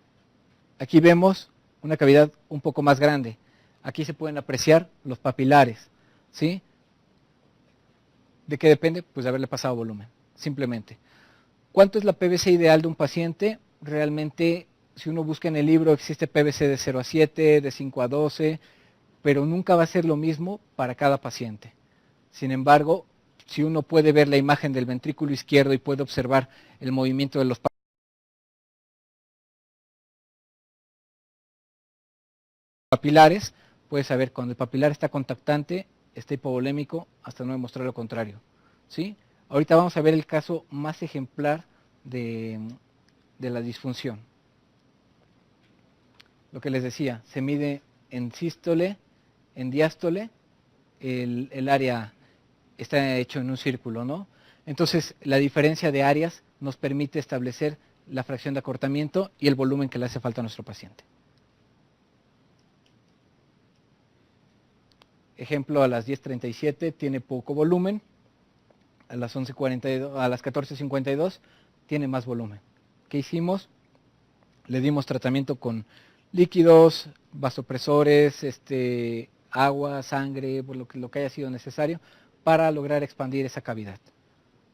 Aquí vemos una cavidad un poco más grande. Aquí se pueden apreciar los papilares, ¿sí? ¿De qué depende? Pues de haberle pasado volumen, simplemente. ¿Cuánto es la PVC ideal de un paciente? Realmente, si uno busca en el libro, existe PVC de 0 a 7, de 5 a 12, pero nunca va a ser lo mismo para cada paciente. Sin embargo, si uno puede ver la imagen del ventrículo izquierdo y puede observar el movimiento de los papilares, puede saber cuando el papilar está contactante, está hipovolémico hasta no demostrar lo contrario, ¿sí? Ahorita vamos a ver el caso más ejemplar de la disfunción. Lo que les decía, se mide en sístole, en diástole, el área está hecho en un círculo, ¿no? Entonces, la diferencia de áreas nos permite establecer la fracción de acortamiento y el volumen que le hace falta a nuestro paciente. Ejemplo, a las 10:37 tiene poco volumen, a las 11:42, a las 14:52 tiene más volumen. ¿Qué hicimos? Le dimos tratamiento con líquidos, vasopresores, agua, sangre, por lo que haya sido necesario para lograr expandir esa cavidad.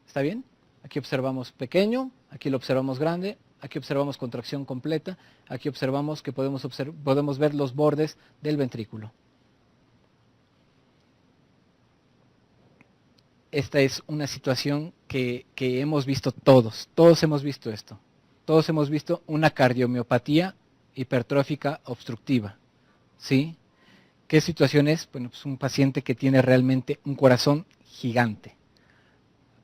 ¿Está bien? Aquí observamos pequeño, aquí lo observamos grande, aquí observamos contracción completa, aquí observamos que podemos ver los bordes del ventrículo. Esta es una situación que hemos visto todos hemos visto esto. Todos hemos visto una cardiomiopatía hipertrófica obstructiva, ¿sí? ¿Qué situación es? Bueno, pues un paciente que tiene realmente un corazón gigante.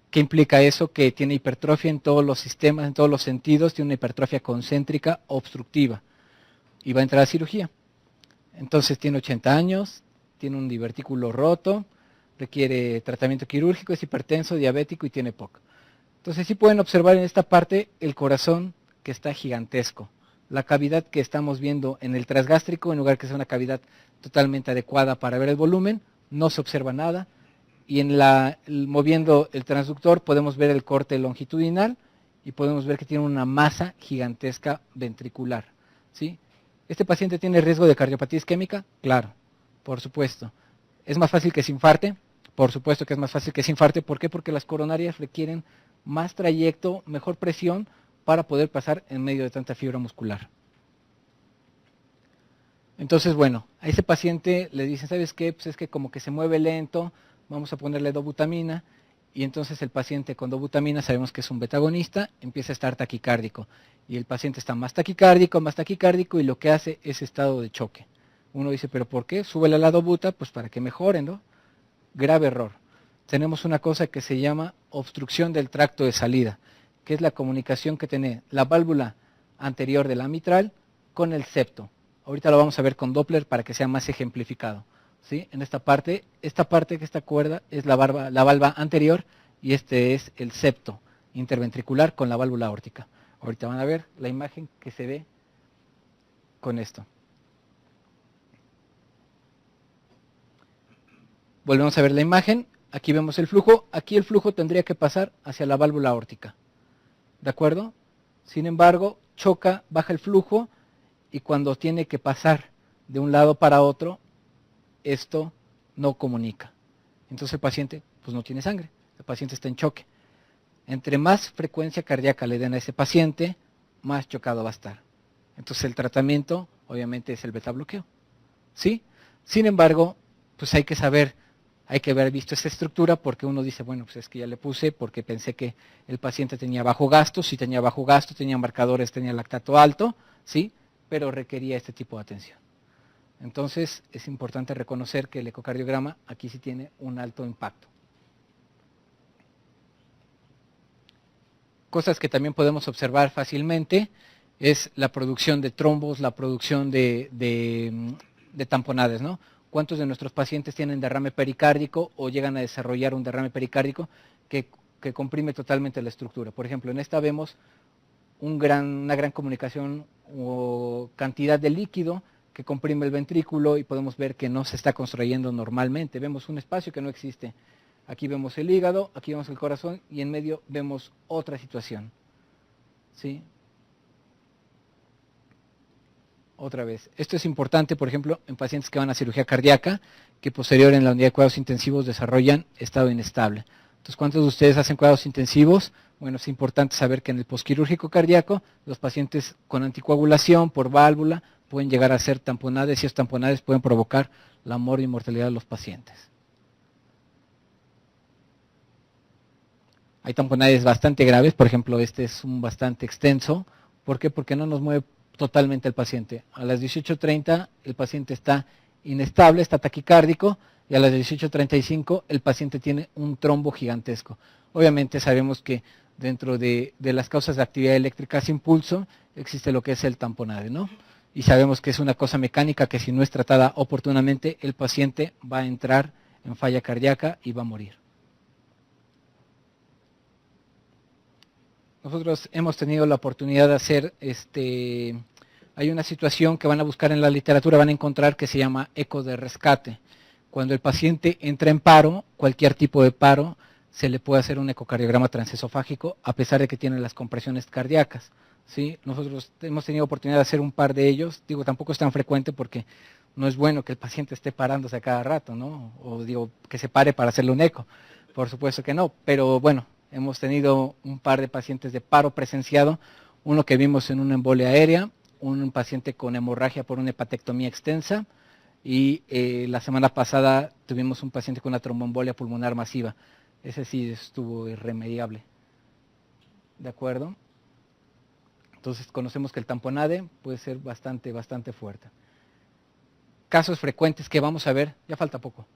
¿Qué implica eso? Que tiene hipertrofia en todos los sistemas, en todos los sentidos, tiene una hipertrofia concéntrica obstructiva y va a entrar a cirugía. Entonces tiene 80 años, tiene un divertículo roto, requiere tratamiento quirúrgico, es hipertenso, diabético y tiene POC. Entonces sí pueden observar en esta parte el corazón que está gigantesco. La cavidad que estamos viendo en el transgástrico, en lugar que sea una cavidad totalmente adecuada para ver el volumen, no se observa nada. Y moviendo el transductor podemos ver el corte longitudinal y podemos ver que tiene una masa gigantesca ventricular, ¿sí? ¿Este paciente tiene riesgo de cardiopatía isquémica? Claro, por supuesto. ¿Es más fácil que se infarte? Por supuesto que es más fácil que se infarte. ¿Por qué? Porque las coronarias requieren más trayecto, mejor presión para poder pasar en medio de tanta fibra muscular. Entonces, bueno, a ese paciente le dicen, ¿sabes qué? Pues es que como que se mueve lento, vamos a ponerle dobutamina, y entonces el paciente con dobutamina, sabemos que es un betagonista, empieza a estar taquicárdico, y el paciente está más taquicárdico, y lo que hace es estado de choque. Uno dice, ¿pero por qué? Súbele a la dobuta, pues para que mejore, ¿no? Grave error. Tenemos una cosa que se llama obstrucción del tracto de salida, que es la comunicación que tiene la válvula anterior de la mitral con el septo. Ahorita lo vamos a ver con Doppler para que sea más ejemplificado, ¿sí? En esta parte que esta cuerda es la valva anterior y este es el septo interventricular con la válvula aórtica. Ahorita van a ver la imagen que se ve con esto. Volvemos a ver la imagen, aquí vemos el flujo, aquí el flujo tendría que pasar hacia la válvula aórtica, ¿de acuerdo? Sin embargo, choca, baja el flujo y cuando tiene que pasar de un lado para otro, esto no comunica. Entonces el paciente pues no tiene sangre, el paciente está en choque. Entre más frecuencia cardíaca le den a ese paciente, más chocado va a estar. Entonces el tratamiento obviamente es el beta bloqueo, ¿sí? Sin embargo, pues hay que saber, hay que haber visto esa estructura porque uno dice, bueno, pues es que ya le puse porque pensé que el paciente tenía bajo gasto, si tenía bajo gasto, tenía marcadores, tenía lactato alto, ¿sí? Pero requería este tipo de atención. Entonces es importante reconocer que el ecocardiograma aquí sí tiene un alto impacto. Cosas que también podemos observar fácilmente es la producción de trombos, la producción de tamponades, ¿no? ¿Cuántos de nuestros pacientes tienen derrame pericárdico o llegan a desarrollar un derrame pericárdico que comprime totalmente la estructura? Por ejemplo, en esta vemos una gran comunicación o cantidad de líquido que comprime el ventrículo y podemos ver que no se está contrayendo normalmente. Vemos un espacio que no existe. Aquí vemos el hígado, aquí vemos el corazón y en medio vemos otra situación, ¿sí? Otra vez. Esto es importante, por ejemplo, en pacientes que van a cirugía cardíaca, que posterior en la unidad de cuidados intensivos desarrollan estado inestable. Entonces, ¿cuántos de ustedes hacen cuidados intensivos? Bueno, es importante saber que en el posquirúrgico cardíaco, los pacientes con anticoagulación por válvula pueden llegar a ser tamponades y esas tamponades pueden provocar la muerte y mortalidad de los pacientes. Hay tamponades bastante graves, por ejemplo, este es un bastante extenso. ¿Por qué? Porque no nos mueve totalmente el paciente. A las 18:30 el paciente está inestable, está taquicárdico, y a las 18:35 el paciente tiene un trombo gigantesco. Obviamente sabemos que dentro de las causas de actividad eléctrica sin pulso existe lo que es el tamponade, ¿no? Y sabemos que es una cosa mecánica que si no es tratada oportunamente, el paciente va a entrar en falla cardíaca y va a morir. Nosotros hemos tenido la oportunidad de hacer, hay una situación que van a buscar en la literatura, van a encontrar que se llama eco de rescate. Cuando el paciente entra en paro, cualquier tipo de paro, se le puede hacer un ecocardiograma transesofágico a pesar de que tiene las compresiones cardíacas. ¿Sí? Nosotros hemos tenido oportunidad de hacer un par de ellos, digo, tampoco es tan frecuente porque no es bueno que el paciente esté parándose a cada rato, ¿no? O digo, que se pare para hacerle un eco, por supuesto que no, pero bueno, hemos tenido un par de pacientes de paro presenciado, uno que vimos en una embolia aérea, un paciente con hemorragia por una hepatectomía extensa, y la semana pasada tuvimos un paciente con una tromboembolia pulmonar masiva. Ese sí estuvo irremediable. ¿De acuerdo? Entonces conocemos que el tamponade puede ser bastante fuerte. Casos frecuentes que vamos a ver, ya falta poco,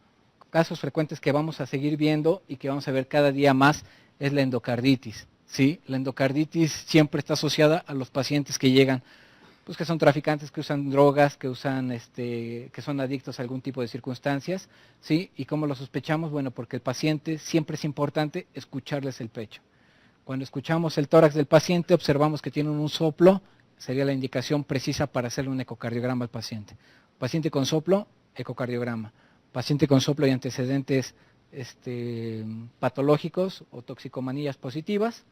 casos frecuentes que vamos a seguir viendo y que vamos a ver cada día más es la endocarditis. ¿Sí? La endocarditis siempre está asociada a los pacientes que llegan, pues que son traficantes, que usan drogas, que son adictos a algún tipo de circunstancias, ¿sí? ¿Y cómo lo sospechamos? Bueno, porque el paciente siempre es importante escucharles el pecho. Cuando escuchamos el tórax del paciente, observamos que tienen un soplo, sería la indicación precisa para hacerle un ecocardiograma al paciente. Paciente con soplo, ecocardiograma. Paciente con soplo y antecedentes patológicos o toxicomanías positivas,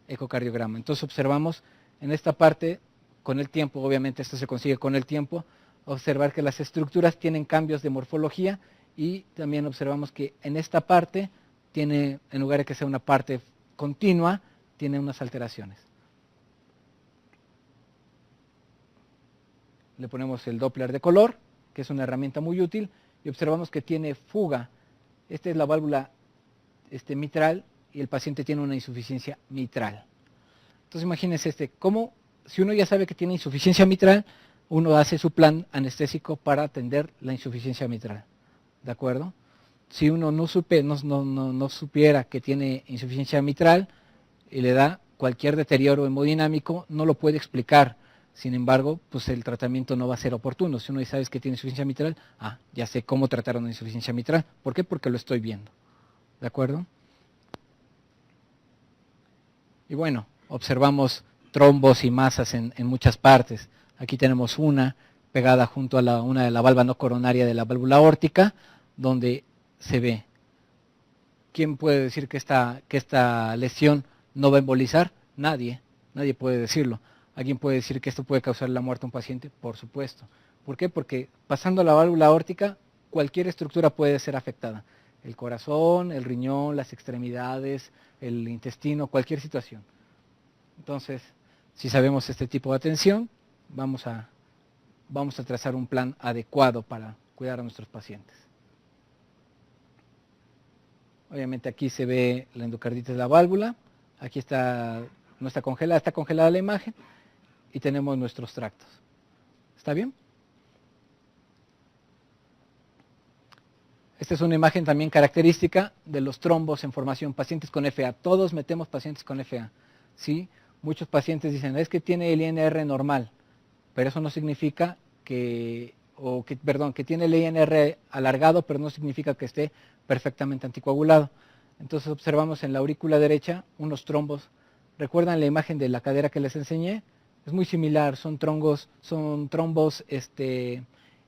ecocardiograma. Entonces observamos en esta parte, con el tiempo, obviamente esto se consigue con el tiempo, observar que las estructuras tienen cambios de morfología y también observamos que en esta parte tiene, en lugar de que sea una parte continua, tiene unas alteraciones. Le ponemos el Doppler de color, que es una herramienta muy útil, y observamos que tiene fuga. Esta es la válvula mitral y el paciente tiene una insuficiencia mitral. Entonces imagínense cómo, si uno ya sabe que tiene insuficiencia mitral, uno hace su plan anestésico para atender la insuficiencia mitral. ¿De acuerdo? Si uno no supiera que tiene insuficiencia mitral y le da cualquier deterioro hemodinámico, no lo puede explicar. Sin embargo, pues el tratamiento no va a ser oportuno. Si uno ya sabe que tiene insuficiencia mitral, ya sé cómo tratar una insuficiencia mitral. ¿Por qué? Porque lo estoy viendo. ¿De acuerdo? Y bueno, observamos trombos y masas en muchas partes. Aquí tenemos una pegada junto a una de la valva no coronaria de la válvula aórtica, donde se ve. ¿Quién puede decir que esta lesión no va a embolizar? Nadie puede decirlo. ¿Alguien puede decir que esto puede causar la muerte a un paciente? Por supuesto. ¿Por qué? Porque pasando la válvula aórtica, cualquier estructura puede ser afectada. El corazón, el riñón, las extremidades, el intestino, cualquier situación. Entonces, si sabemos este tipo de atención, vamos a trazar un plan adecuado para cuidar a nuestros pacientes. Obviamente aquí se ve la endocarditis de la válvula, aquí no está congelada la imagen y tenemos nuestros tractos. ¿Está bien? Esta es una imagen también característica de los trombos en formación, pacientes con FA. Todos metemos pacientes con FA, ¿sí? Muchos pacientes dicen, es que tiene el INR normal, pero eso no significa que tiene el INR alargado, pero no significa que esté perfectamente anticoagulado. Entonces observamos en la aurícula derecha unos trombos. ¿Recuerdan la imagen de la cadera que les enseñé? Es muy similar, son trombos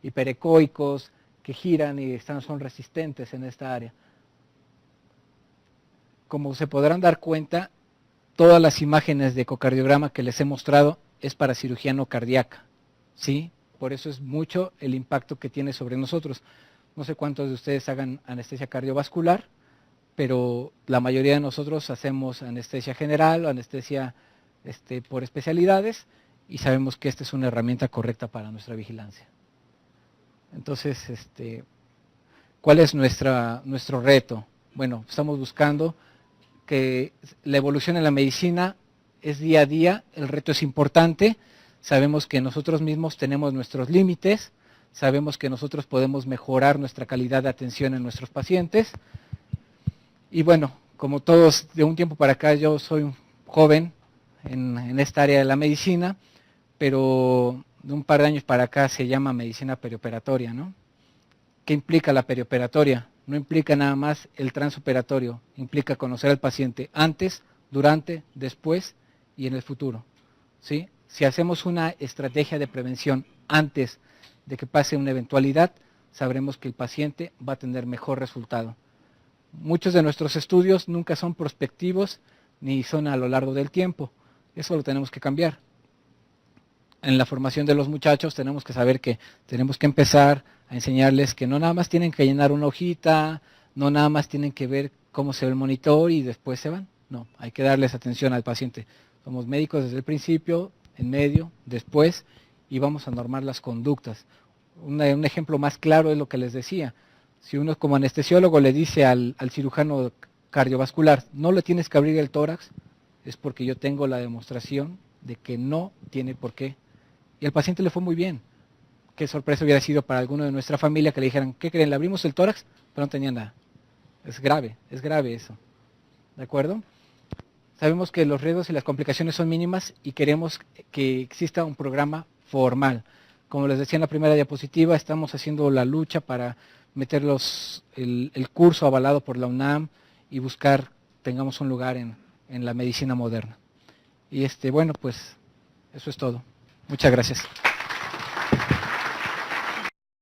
hiperecoicos que giran y son resistentes en esta área. Como se podrán dar cuenta, todas las imágenes de ecocardiograma que les he mostrado es para cirugía no cardíaca, ¿sí? Por eso es mucho el impacto que tiene sobre nosotros. No sé cuántos de ustedes hagan anestesia cardiovascular, pero la mayoría de nosotros hacemos anestesia general o anestesia por especialidades y sabemos que esta es una herramienta correcta para nuestra vigilancia. Entonces, ¿cuál es nuestro reto? Bueno, estamos buscando que la evolución en la medicina es día a día, el reto es importante, sabemos que nosotros mismos tenemos nuestros límites, sabemos que nosotros podemos mejorar nuestra calidad de atención en nuestros pacientes. Y bueno, como todos, de un tiempo para acá yo soy un joven en esta área de la medicina, pero de un par de años para acá se llama medicina perioperatoria, ¿no? ¿Qué implica la perioperatoria? No implica nada más el transoperatorio, implica conocer al paciente antes, durante, después y en el futuro, ¿sí? Si hacemos una estrategia de prevención antes de que pase una eventualidad, sabremos que el paciente va a tener mejor resultado. Muchos de nuestros estudios nunca son prospectivos ni son a lo largo del tiempo. Eso lo tenemos que cambiar. En la formación de los muchachos tenemos que saber que tenemos que empezar a enseñarles que no nada más tienen que llenar una hojita, no nada más tienen que ver cómo se ve el monitor y después se van. No, hay que darles atención al paciente. Somos médicos desde el principio, en medio, después, y vamos a normar las conductas. Un ejemplo más claro es lo que les decía. Si uno como anestesiólogo le dice al cirujano cardiovascular, no le tienes que abrir el tórax, es porque yo tengo la demostración de que no tiene por qué. Y al paciente le fue muy bien. Qué sorpresa hubiera sido para alguno de nuestra familia que le dijeran, ¿qué creen? Le abrimos el tórax, pero no tenía nada. Es grave eso. ¿De acuerdo? Sabemos que los riesgos y las complicaciones son mínimas y queremos que exista un programa formal. Como les decía en la primera diapositiva, estamos haciendo la lucha para meter el curso avalado por la UNAM y buscar tengamos un lugar en la medicina moderna. Y bueno, pues eso es todo. Muchas gracias.